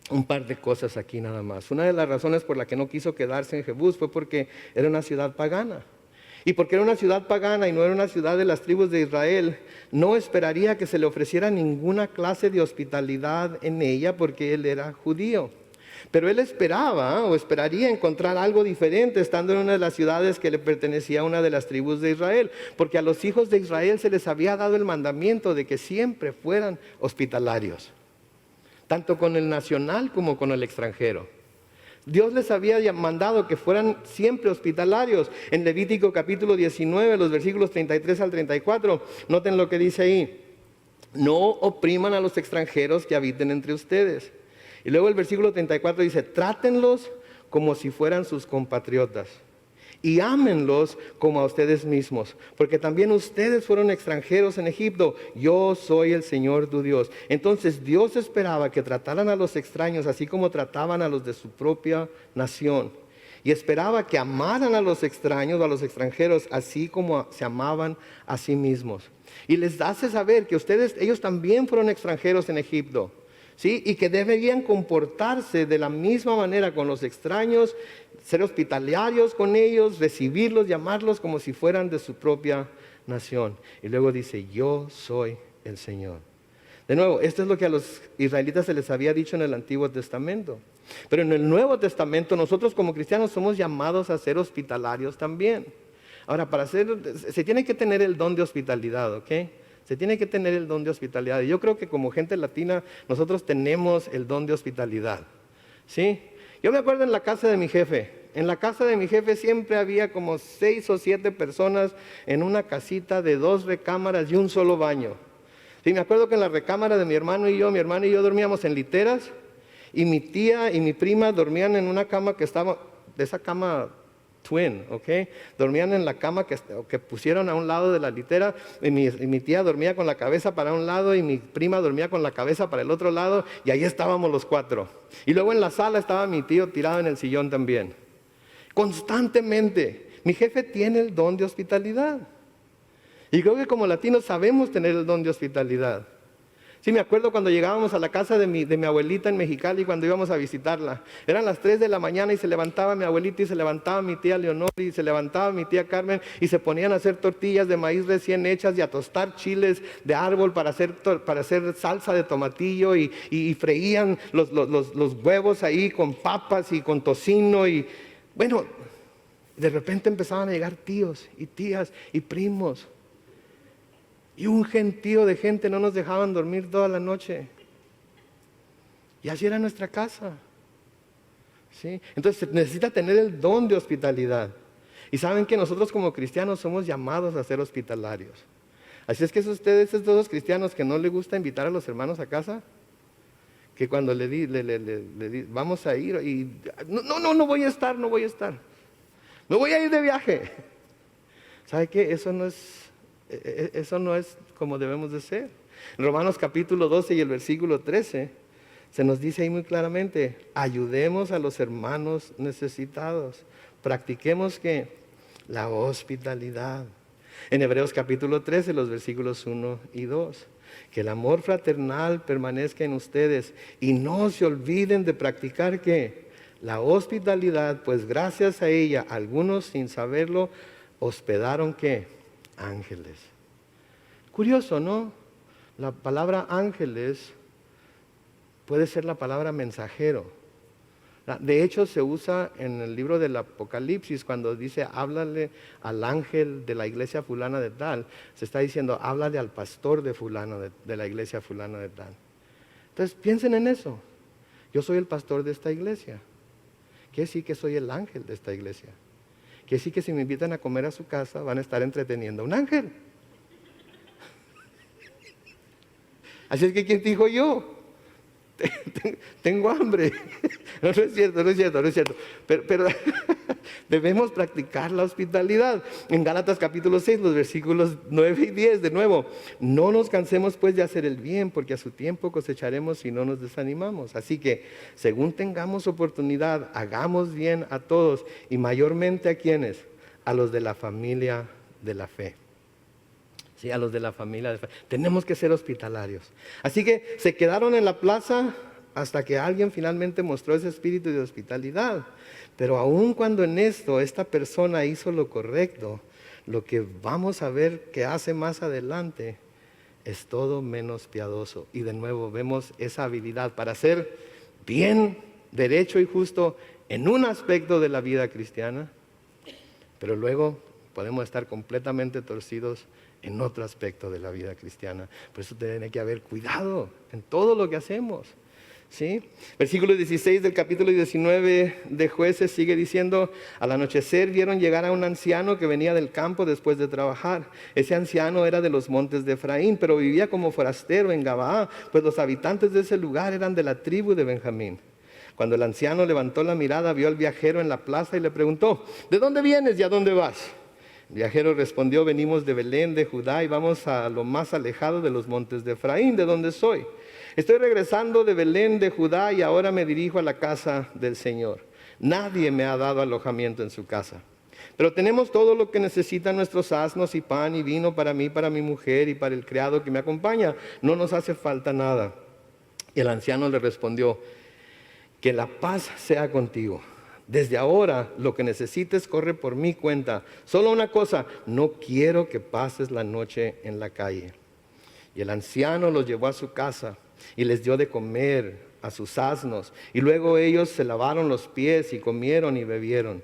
Un par de cosas aquí nada más. Una de las razones por la que no quiso quedarse en Jebús fue porque era una ciudad pagana. Y porque era una ciudad pagana y no era una ciudad de las tribus de Israel, no esperaría que se le ofreciera ninguna clase de hospitalidad en ella, porque él era judío. Pero él esperaba o esperaría encontrar algo diferente estando en una de las ciudades que le pertenecía a una de las tribus de Israel, porque a los hijos de Israel se les había dado el mandamiento de que siempre fueran hospitalarios, tanto con el nacional como con el extranjero. Dios les había mandado que fueran siempre hospitalarios. En Levítico capítulo 19, los versículos 33 al 34, noten lo que dice ahí: no opriman a los extranjeros que habiten entre ustedes. Y luego el versículo 34 dice: trátenlos como si fueran sus compatriotas y ámenlos como a ustedes mismos, porque también ustedes fueron extranjeros en Egipto. Yo soy el Señor tu Dios. Entonces Dios esperaba que trataran a los extraños así como trataban a los de su propia nación. y esperaba que amaran a los extraños o a los extranjeros, así como se amaban a sí mismos. Y les hace saber que ellos también fueron extranjeros en Egipto, ¿sí? Y que deberían comportarse de la misma manera con los extraños, ser hospitalarios con ellos, recibirlos, llamarlos como si fueran de su propia nación. Y luego dice, yo soy el Señor. De nuevo, esto es lo que a los israelitas se les había dicho en el Antiguo Testamento. Pero en el Nuevo Testamento nosotros como cristianos somos llamados a ser hospitalarios también. Ahora, se tiene que tener el don de hospitalidad, ¿ok? Se tiene que tener el don de hospitalidad. Y yo creo que como gente latina nosotros tenemos el don de hospitalidad, ¿sí? Yo me acuerdo en la casa de mi jefe. En la casa de mi jefe siempre había como 6 o 7 personas en una casita de 2 recámaras y un solo baño. Sí, me acuerdo que en la recámara de mi hermano y yo dormíamos en literas, y mi tía y mi prima dormían en una cama que estaba, de esa cama twin, ¿ok? Dormían en la cama que pusieron a un lado de la litera, y mi tía dormía con la cabeza para un lado y mi prima dormía con la cabeza para el otro lado, y ahí estábamos los 4. Y luego en la sala estaba mi tío tirado en el sillón también. Constantemente. Mi jefe tiene el don de hospitalidad. Y creo que como latinos sabemos tener el don de hospitalidad. Sí, me acuerdo cuando llegábamos a la casa de mi abuelita en Mexicali, cuando íbamos a visitarla. Eran las 3 de la mañana y se levantaba mi abuelita y se levantaba mi tía Leonor y se levantaba mi tía Carmen y se ponían a hacer tortillas de maíz recién hechas y a tostar chiles de árbol para hacer salsa de tomatillo y freían los huevos ahí con papas y con tocino y bueno, de repente empezaban a llegar tíos y tías y primos. Y un gentío de gente no nos dejaban dormir toda la noche. Y así era nuestra casa. ¿Sí? Entonces se necesita tener el don de hospitalidad. Y saben que nosotros como cristianos somos llamados a ser hospitalarios. Así es que ustedes, esos dos cristianos que no les gusta invitar a los hermanos a casa, que cuando le di, vamos a ir y no voy a estar. Me voy a ir de viaje. ¿Sabe qué? Eso no es como debemos de ser. En Romanos capítulo 12 y el versículo 13 se nos dice ahí muy claramente, ayudemos a los hermanos necesitados, practiquemos ¿qué? La hospitalidad. En Hebreos capítulo 13 los versículos 1 y 2, que el amor fraternal permanezca en ustedes y no se olviden de practicar ¿qué? La hospitalidad, pues gracias a ella algunos sin saberlo hospedaron ¿qué? Ángeles. Curioso, ¿no? La palabra ángeles puede ser la palabra mensajero. De hecho, se usa en el libro del Apocalipsis cuando dice, háblale al ángel de la iglesia fulana de tal. Se está diciendo, háblale al pastor de fulano de la iglesia fulana de tal. Entonces, piensen en eso. Yo soy el pastor de esta iglesia. Quiere decir que soy el ángel de esta iglesia. Quiere decir que si me invitan a comer a su casa, van a estar entreteniendo a un ángel. Así es que, ¿quién dijo yo? Tengo hambre. No es cierto. Pero debemos practicar la hospitalidad. En Gálatas capítulo 6, los versículos 9 y 10, de nuevo, no nos cansemos pues de hacer el bien, porque a su tiempo cosecharemos si no nos desanimamos. Así que, según tengamos oportunidad, hagamos bien a todos, y mayormente a quienes, a los de la familia de la fe. Sí, a los de la familia de fe. Tenemos que ser hospitalarios. Así que se quedaron en la plaza hasta que alguien finalmente mostró ese espíritu de hospitalidad. Pero aun cuando en esto esta persona hizo lo correcto, lo que vamos a ver que hace más adelante es todo menos piadoso. Y de nuevo vemos esa habilidad para ser bien, derecho y justo en un aspecto de la vida cristiana, pero luego podemos estar completamente torcidos en otro aspecto de la vida cristiana. Por eso tiene que haber cuidado en todo lo que hacemos. ¿Sí? Versículo 16 del capítulo 19 de Jueces sigue diciendo, al anochecer vieron llegar a un anciano que venía del campo después de trabajar. Ese anciano era de los montes de Efraín, pero vivía como forastero en Gabaa, pues los habitantes de ese lugar eran de la tribu de Benjamín. Cuando el anciano levantó la mirada, vio al viajero en la plaza y le preguntó, ¿de dónde vienes y a dónde vas? El viajero respondió, venimos de Belén, de Judá, y vamos a lo más alejado de los montes de Efraín, de donde soy. Estoy regresando de Belén, de Judá, y ahora me dirijo a la casa del Señor. Nadie me ha dado alojamiento en su casa. Pero tenemos todo lo que necesitan nuestros asnos y pan y vino para mí, para mi mujer y para el criado que me acompaña. No nos hace falta nada. Y el anciano le respondió: que la paz sea contigo. Desde ahora lo que necesites corre por mi cuenta. Solo una cosa, no quiero que pases la noche en la calle. Y el anciano los llevó a su casa y les dio de comer a sus asnos. Y luego ellos se lavaron los pies y comieron y bebieron.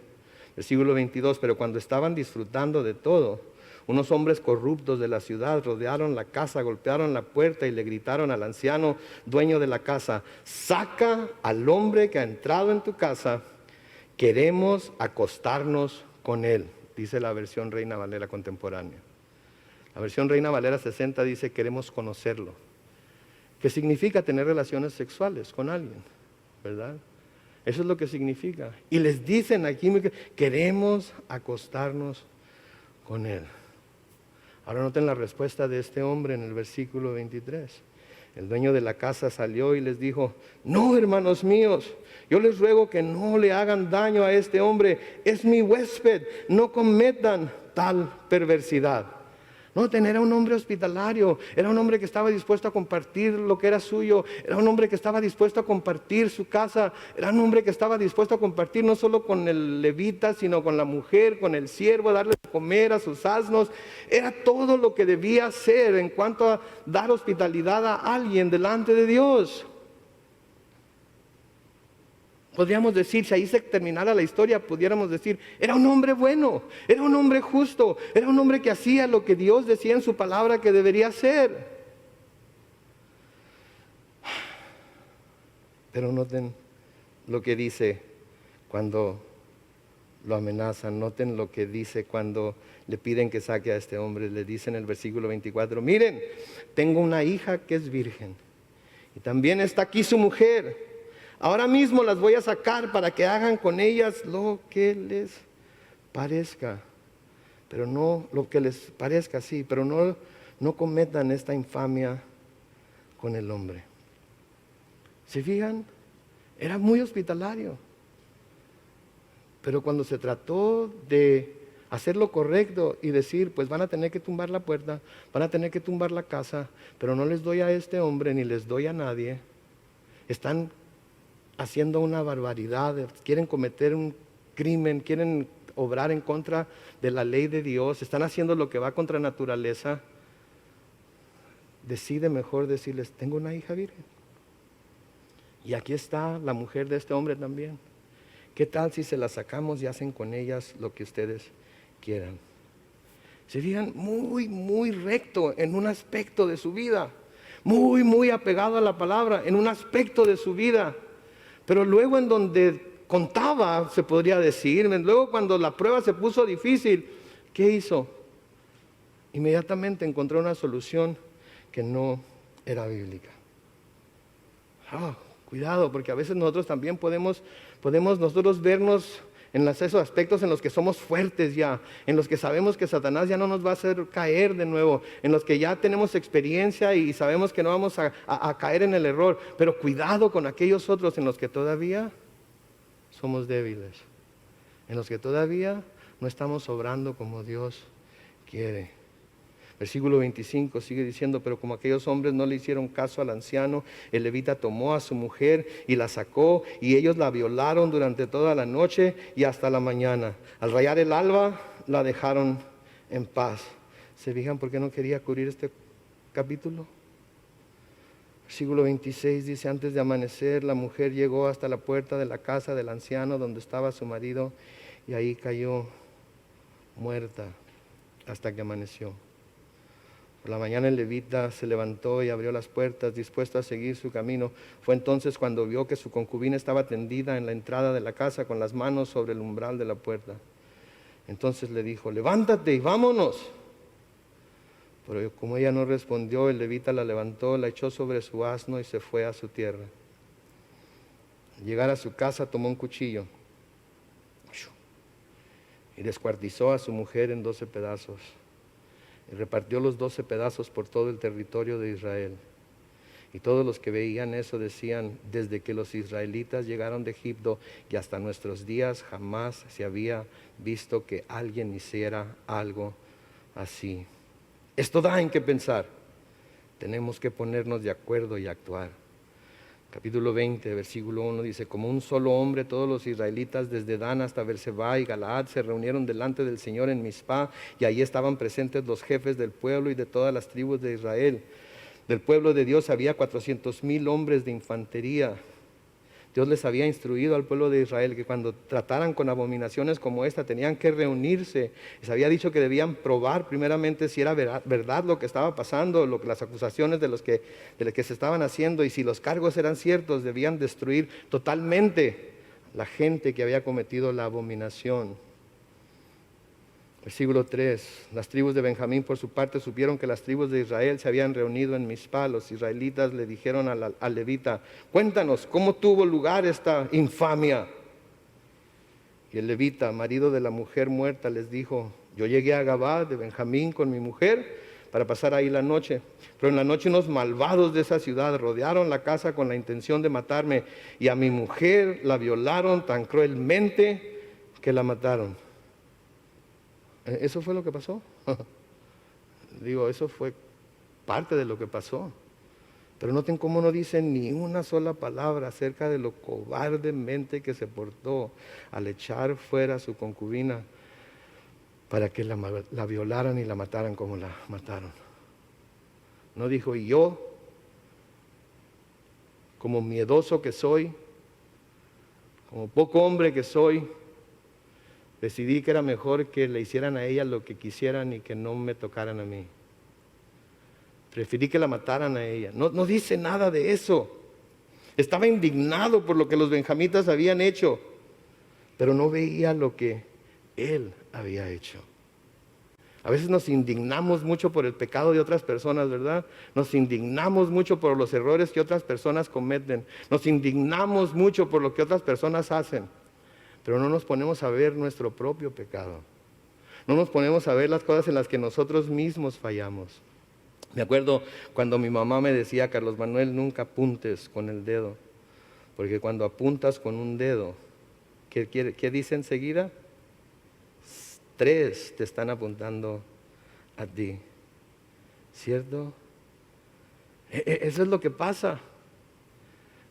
Versículo 22, pero cuando estaban disfrutando de todo, unos hombres corruptos de la ciudad rodearon la casa, golpearon la puerta y le gritaron al anciano dueño de la casa: saca al hombre que ha entrado en tu casa, queremos acostarnos con él. Dice la versión Reina Valera contemporánea. La versión Reina Valera 60 dice: queremos conocerlo. ¿Qué significa tener relaciones sexuales con alguien? ¿Verdad? Eso es lo que significa. Y les dicen aquí: queremos acostarnos con él. Ahora noten la respuesta de este hombre en el versículo 23. El dueño de la casa salió y les dijo: no, hermanos míos, yo les ruego que no le hagan daño a este hombre. Es mi huésped, no cometan tal perversidad. Noten, era un hombre hospitalario, era un hombre que estaba dispuesto a compartir lo que era suyo, era un hombre que estaba dispuesto a compartir su casa, era un hombre que estaba dispuesto a compartir no solo con el levita, sino con la mujer, con el siervo, darle de comer a sus asnos. Era todo lo que debía hacer en cuanto a dar hospitalidad a alguien delante de Dios. Podríamos decir, si ahí se terminara la historia, pudiéramos decir: era un hombre bueno, era un hombre justo, era un hombre que hacía lo que Dios decía en su palabra que debería hacer. Pero noten lo que dice cuando lo amenazan, noten lo que dice cuando le piden que saque a este hombre. Le dice en el versículo 24: miren, tengo una hija que es virgen y también está aquí su mujer. Ahora mismo las voy a sacar para que hagan con ellas lo que les parezca. Pero no lo que les parezca, sí, pero no cometan esta infamia con el hombre. ¿Se fijan? Era muy hospitalario. Pero cuando se trató de hacer lo correcto y decir: pues van a tener que tumbar la puerta, van a tener que tumbar la casa, pero no les doy a este hombre ni les doy a nadie, están haciendo una barbaridad, quieren cometer un crimen, quieren obrar en contra de la ley de Dios, están haciendo lo que va contra naturaleza. Decide mejor decirles: tengo una hija virgen. Y aquí está la mujer de este hombre también. ¿Qué tal si se la sacamos y hacen con ellas lo que ustedes quieran? Se fijan, muy, muy recto en un aspecto de su vida, muy, muy apegado a la palabra en un aspecto de su vida. Pero luego en donde contaba, se podría decir, luego cuando la prueba se puso difícil, ¿qué hizo? Inmediatamente encontró una solución que no era bíblica. Cuidado, porque a veces nosotros también podemos nosotros vernos en esos aspectos en los que somos fuertes ya, en los que sabemos que Satanás ya no nos va a hacer caer de nuevo, en los que ya tenemos experiencia y sabemos que no vamos a caer en el error. Pero cuidado con aquellos otros en los que todavía somos débiles, en los que todavía no estamos obrando como Dios quiere. Versículo 25 sigue diciendo: pero como aquellos hombres no le hicieron caso al anciano, el levita tomó a su mujer y la sacó, y ellos la violaron durante toda la noche y hasta la mañana. Al rayar el alba, la dejaron en paz. ¿Se fijan por qué no quería cubrir este capítulo? Versículo 26 dice: antes de amanecer, la mujer llegó hasta la puerta de la casa del anciano donde estaba su marido, y ahí cayó muerta hasta que amaneció. Por la mañana el levita se levantó y abrió las puertas, dispuesto a seguir su camino. Fue entonces cuando vio que su concubina estaba tendida en la entrada de la casa con las manos sobre el umbral de la puerta. Entonces le dijo: levántate y vámonos. Pero como ella no respondió, el levita la levantó, la echó sobre su asno y se fue a su tierra. Al llegar a su casa, tomó un cuchillo y descuartizó a su mujer en 12 pedazos. Y repartió los 12 pedazos por todo el territorio de Israel. Y todos los que veían eso decían, desde que los israelitas llegaron de Egipto y hasta nuestros días jamás se había visto que alguien hiciera algo así. Esto da en qué pensar. Tenemos que ponernos de acuerdo y actuar. Capítulo 20, versículo 1 dice, como un solo hombre todos los israelitas desde Dan hasta Berseba y Galaad se reunieron delante del Señor en Mizpah, y allí estaban presentes los jefes del pueblo y de todas las tribus de Israel. Del pueblo de Dios había 400,000 hombres de infantería. Dios les había instruido al pueblo de Israel que cuando trataran con abominaciones como esta tenían que reunirse. Les había dicho que debían probar primeramente si era verdad lo que estaba pasando, las acusaciones de los que se estaban haciendo, y si los cargos eran ciertos debían destruir totalmente la gente que había cometido la abominación. Versículo 3, las tribus de Benjamín por su parte supieron que las tribus de Israel se habían reunido en Mizpah. Los israelitas le dijeron al levita, cuéntanos, ¿cómo tuvo lugar esta infamia? Y el levita, marido de la mujer muerta, les dijo, yo llegué a Gabá de Benjamín con mi mujer para pasar ahí la noche. Pero en la noche unos malvados de esa ciudad rodearon la casa con la intención de matarme, y a mi mujer la violaron tan cruelmente que la mataron. Eso fue lo que pasó. Digo, eso fue parte de lo que pasó. Pero noten cómo no dice ni una sola palabra acerca de lo cobardemente que se portó al echar fuera a su concubina para que la violaran y la mataran como la mataron. No dijo, y yo, como miedoso que soy, como poco hombre que soy, decidí que era mejor que le hicieran a ella lo que quisieran y que no me tocaran a mí. Preferí que la mataran a ella. No dice nada de eso. Estaba indignado por lo que los benjamitas habían hecho, pero no veía lo que él había hecho. A veces nos indignamos mucho por el pecado de otras personas, ¿verdad? Nos indignamos mucho por los errores que otras personas cometen. Nos indignamos mucho por lo que otras personas hacen. Pero no nos ponemos a ver nuestro propio pecado. No nos ponemos a ver las cosas en las que nosotros mismos fallamos. Me acuerdo cuando mi mamá me decía, Carlos Manuel, nunca apuntes con el dedo. Porque cuando apuntas con un dedo, ¿qué dice enseguida? 3 te están apuntando a ti. ¿Cierto? Eso es lo que pasa.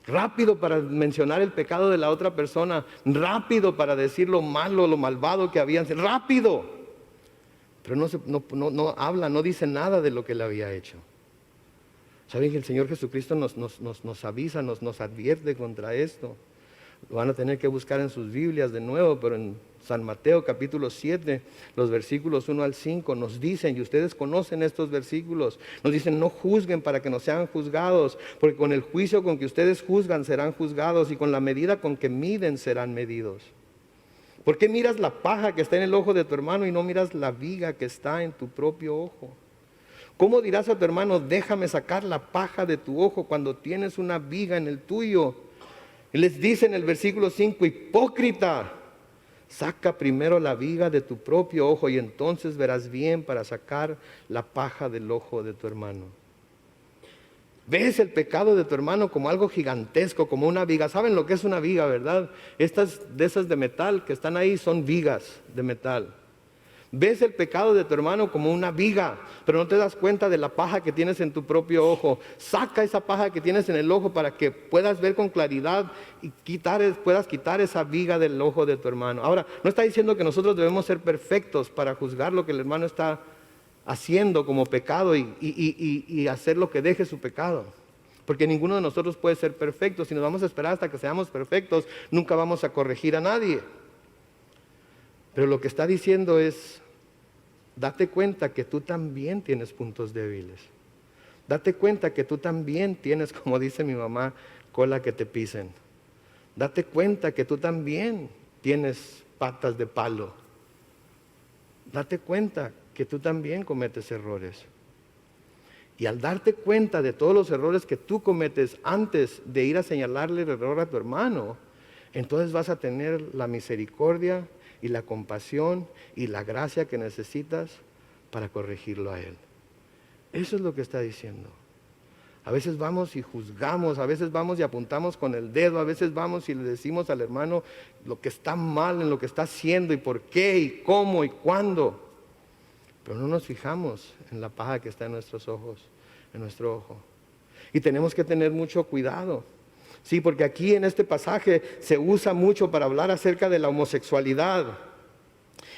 Rápido para mencionar el pecado de la otra persona, rápido para decir lo malo, lo malvado que habían sido, rápido. Pero no habla, no dice nada de lo que él había hecho. ¿Saben que el Señor Jesucristo nos avisa, nos advierte contra esto? Lo van a tener que buscar en sus Biblias de nuevo, pero en San Mateo capítulo 7, los versículos 1 al 5 nos dicen, y ustedes conocen estos versículos, nos dicen, no juzguen para que no sean juzgados, porque con el juicio con que ustedes juzgan serán juzgados, y con la medida con que miden serán medidos. ¿Por qué miras la paja que está en el ojo de tu hermano y no miras la viga que está en tu propio ojo? ¿Cómo dirás a tu hermano, déjame sacar la paja de tu ojo cuando tienes una viga en el tuyo? Y les dice en el versículo 5, hipócrita, saca primero la viga de tu propio ojo y entonces verás bien para sacar la paja del ojo de tu hermano. ¿Ves el pecado de tu hermano como algo gigantesco, como una viga? ¿Saben lo que es una viga, verdad? Estas de esas de metal que están ahí son vigas de metal. Ves el pecado de tu hermano como una viga, pero no te das cuenta de la paja que tienes en tu propio ojo. Saca esa paja que tienes en el ojo para que puedas ver con claridad y puedas quitar esa viga del ojo de tu hermano. Ahora, no está diciendo que nosotros debemos ser perfectos para juzgar lo que el hermano está haciendo como pecado y hacer lo que deje su pecado. Porque ninguno de nosotros puede ser perfecto. Si nos vamos a esperar hasta que seamos perfectos, nunca vamos a corregir a nadie. Pero lo que está diciendo es, date cuenta que tú también tienes puntos débiles. Date cuenta que tú también tienes, como dice mi mamá, cola que te pisen. Date cuenta que tú también tienes patas de palo. Date cuenta que tú también cometes errores. Y al darte cuenta de todos los errores que tú cometes antes de ir a señalarle el error a tu hermano, entonces vas a tener la misericordia y la compasión y la gracia que necesitas para corregirlo a él. Eso es lo que está diciendo. A veces vamos y juzgamos, a veces vamos y apuntamos con el dedo, a veces vamos y le decimos al hermano lo que está mal en lo que está haciendo y por qué y cómo y cuándo. Pero no nos fijamos en la paja que está en nuestros ojos, en nuestro ojo. Y tenemos que tener mucho cuidado. Sí, porque aquí en este pasaje se usa mucho para hablar acerca de la homosexualidad.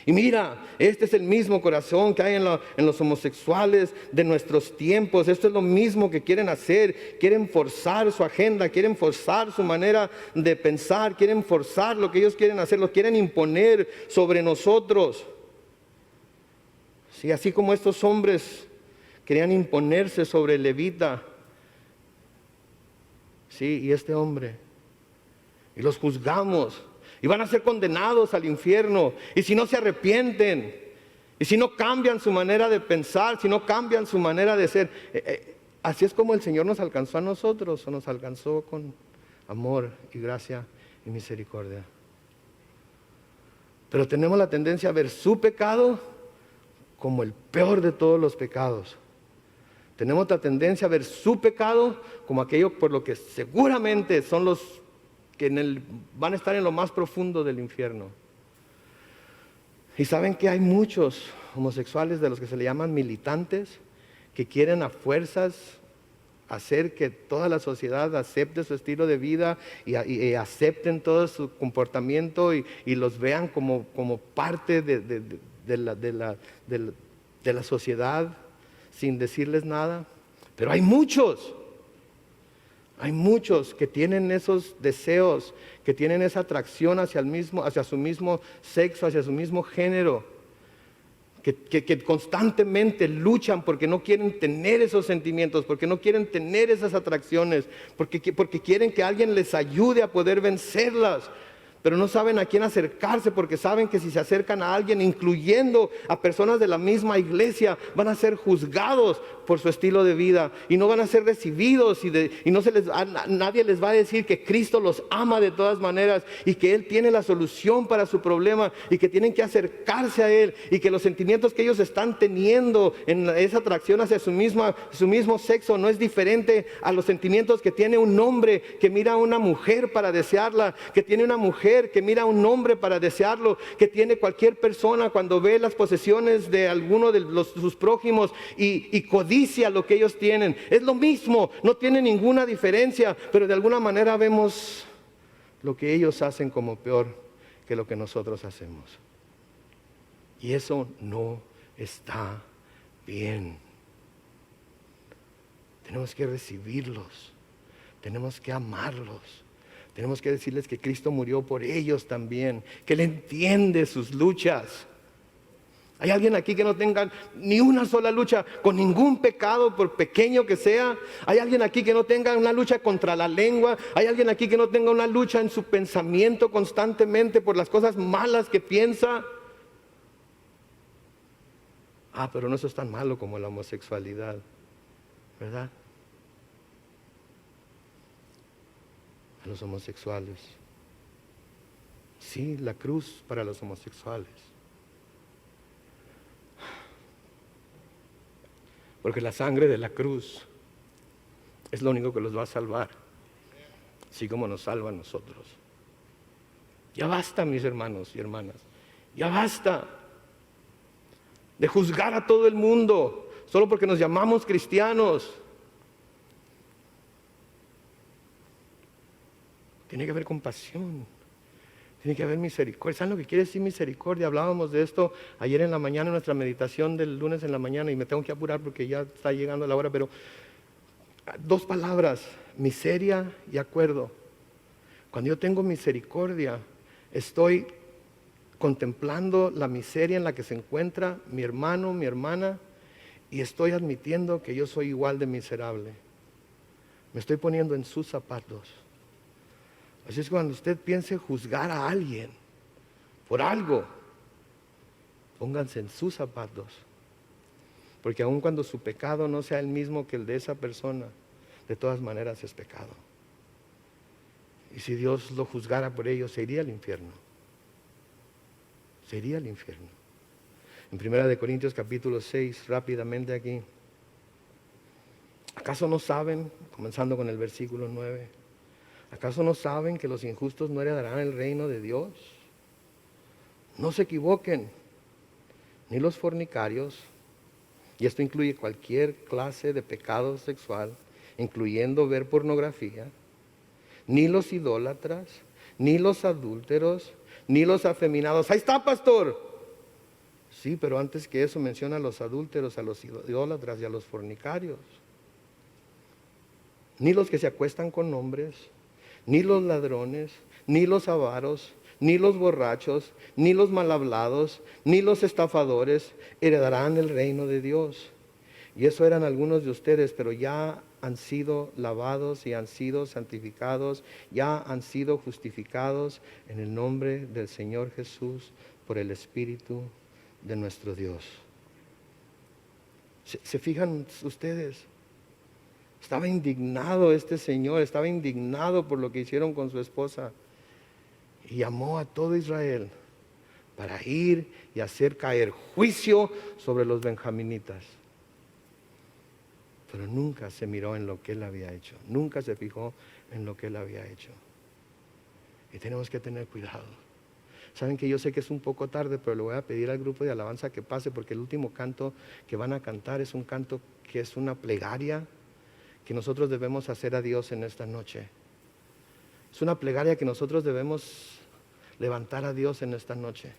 Y mira, este es el mismo corazón que hay en los homosexuales de nuestros tiempos. Esto es lo mismo que quieren hacer. Quieren forzar su agenda, quieren forzar su manera de pensar, quieren forzar lo que ellos quieren hacer, lo quieren imponer sobre nosotros. Sí, así como estos hombres querían imponerse sobre el levita. Sí, y este hombre. Y los juzgamos. Y van a ser condenados al infierno. Y si no se arrepienten, y si no cambian su manera de pensar, si no cambian su manera de ser, así es como el Señor nos alcanzó a nosotros, o nos alcanzó con amor y gracia y misericordia. Pero tenemos la tendencia a ver su pecado como el peor de todos los pecados. Tenemos la tendencia a ver su pecado como aquello por lo que seguramente son los que van a estar en lo más profundo del infierno. Y saben que hay muchos homosexuales de los que se le llaman militantes, que quieren a fuerzas hacer que toda la sociedad acepte su estilo de vida y acepten todo su comportamiento y los vean como parte de la sociedad sin decirles nada. Pero hay muchos que tienen esos deseos, que tienen esa atracción hacia su mismo sexo, hacia su mismo género, que constantemente luchan porque no quieren tener esos sentimientos, porque no quieren tener esas atracciones, porque quieren que alguien les ayude a poder vencerlas. Pero no saben a quién acercarse, porque saben que si se acercan a alguien, incluyendo a personas de la misma iglesia, van a ser juzgados por su estilo de vida y no van a ser recibidos y nadie les va a decir que Cristo los ama de todas maneras y que Él tiene la solución para su problema y que tienen que acercarse a Él y que los sentimientos que ellos están teniendo en esa atracción hacia su mismo sexo no es diferente a los sentimientos que tiene un hombre que mira a una mujer para desearla, que tiene una mujer que mira a un hombre para desearlo, que tiene cualquier persona cuando ve las posesiones de alguno de sus prójimos y codicia lo que ellos tienen. Es lo mismo, no tiene ninguna diferencia, pero de alguna manera vemos lo que ellos hacen como peor que lo que nosotros hacemos. Y eso no está bien. Tenemos que recibirlos, tenemos que amarlos. Tenemos que decirles que Cristo murió por ellos también, que Él entiende sus luchas. ¿Hay alguien aquí que no tenga ni una sola lucha con ningún pecado, por pequeño que sea? ¿Hay alguien aquí que no tenga una lucha contra la lengua? ¿Hay alguien aquí que no tenga una lucha en su pensamiento constantemente por las cosas malas que piensa? Pero no eso es tan malo como la homosexualidad, ¿verdad? A los homosexuales. Sí, la cruz para los homosexuales. Porque la sangre de la cruz es lo único que los va a salvar, así como nos salva a nosotros. Ya basta, mis hermanos y hermanas, ya basta de juzgar a todo el mundo solo porque nos llamamos cristianos. Tiene que haber compasión, tiene que haber misericordia. ¿Saben lo que quiere decir misericordia? Hablábamos de esto ayer en la mañana en nuestra meditación del lunes en la mañana y me tengo que apurar porque ya está llegando la hora, pero 2 palabras, miseria y acuerdo. Cuando yo tengo misericordia, estoy contemplando la miseria en la que se encuentra mi hermano, mi hermana, y estoy admitiendo que yo soy igual de miserable. Me estoy poniendo en sus zapatos. Así es que cuando usted piense juzgar a alguien por algo, pónganse en sus zapatos. Porque aun cuando su pecado no sea el mismo que el de esa persona, de todas maneras es pecado. Y si Dios lo juzgara por ello, se iría al infierno. Se iría al infierno. En 1 Corintios capítulo 6, rápidamente aquí. ¿Acaso no saben, comenzando con el versículo 9, acaso no saben que los injustos no heredarán el reino de Dios? No se equivoquen, ni los fornicarios, y esto incluye cualquier clase de pecado sexual, incluyendo ver pornografía, ni los idólatras, ni los adúlteros, ni los afeminados. Ahí está, pastor. Sí, pero antes que eso menciona a los adúlteros, a los idólatras y a los fornicarios. Ni los que se acuestan con hombres, ni los ladrones, ni los avaros, ni los borrachos, ni los mal hablados, ni los estafadores heredarán el reino de Dios. Y eso eran algunos de ustedes, pero ya han sido lavados y han sido santificados, ya han sido justificados en el nombre del Señor Jesús por el Espíritu de nuestro Dios. ¿Se fijan ustedes? Estaba indignado este señor, estaba indignado por lo que hicieron con su esposa. Y llamó a todo Israel para ir y hacer caer juicio sobre los benjaminitas. Pero nunca se miró en lo que él había hecho, nunca se fijó en lo que él había hecho. Y tenemos que tener cuidado. Saben que yo sé que es un poco tarde, pero le voy a pedir al grupo de alabanza que pase, porque el último canto que van a cantar es un canto que es una plegaria que nosotros debemos hacer a Dios en esta noche. Es una plegaria que nosotros debemos levantar a Dios en esta noche,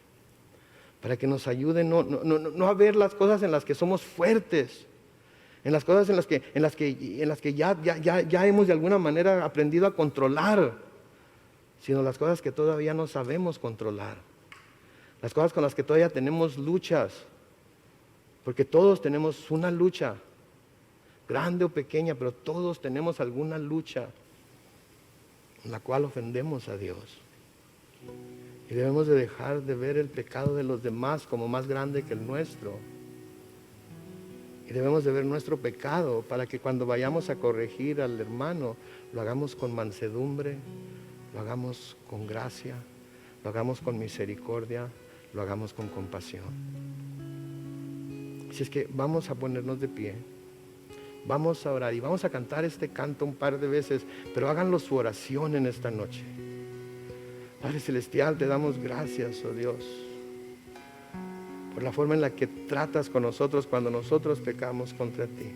para que nos ayude no a ver las cosas en las que somos fuertes, en las cosas en las que ya hemos de alguna manera aprendido a controlar, sino las cosas que todavía no sabemos controlar, las cosas con las que todavía tenemos luchas, porque todos tenemos una lucha, grande o pequeña, pero todos tenemos alguna lucha en la cual ofendemos a Dios. Y debemos de dejar de ver el pecado de los demás como más grande que el nuestro. Y debemos de ver nuestro pecado para que cuando vayamos a corregir al hermano, lo hagamos con mansedumbre, lo hagamos con gracia, lo hagamos con misericordia, lo hagamos con compasión. Así es que vamos a ponernos de pie. Vamos a orar y vamos a cantar este canto un par de veces, pero háganlo su oración en esta noche. Padre Celestial, te damos gracias, oh Dios, por la forma en la que tratas con nosotros cuando nosotros pecamos contra ti.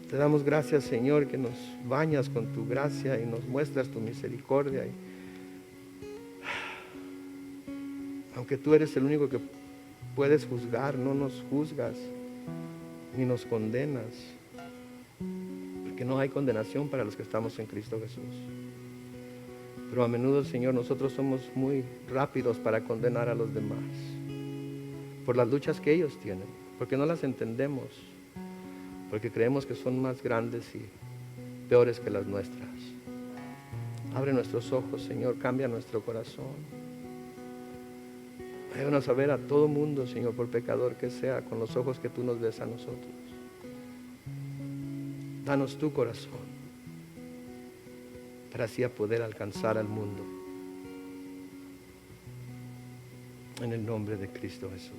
Te damos gracias, Señor, que nos bañas con tu gracia y nos muestras tu misericordia. Aunque tú eres el único que puedes juzgar, no nos juzgas ni nos condenas, porque no hay condenación para los que estamos en Cristo Jesús. Pero a menudo, Señor, nosotros somos muy rápidos para condenar a los demás por las luchas que ellos tienen, porque no las entendemos, porque creemos que son más grandes y peores que las nuestras. Abre nuestros ojos, Señor, cambia nuestro corazón. Ayúdanos a ver a todo mundo, Señor, por pecador que sea, con los ojos que tú nos ves a nosotros. Danos tu corazón para así poder alcanzar al mundo. En el nombre de Cristo Jesús.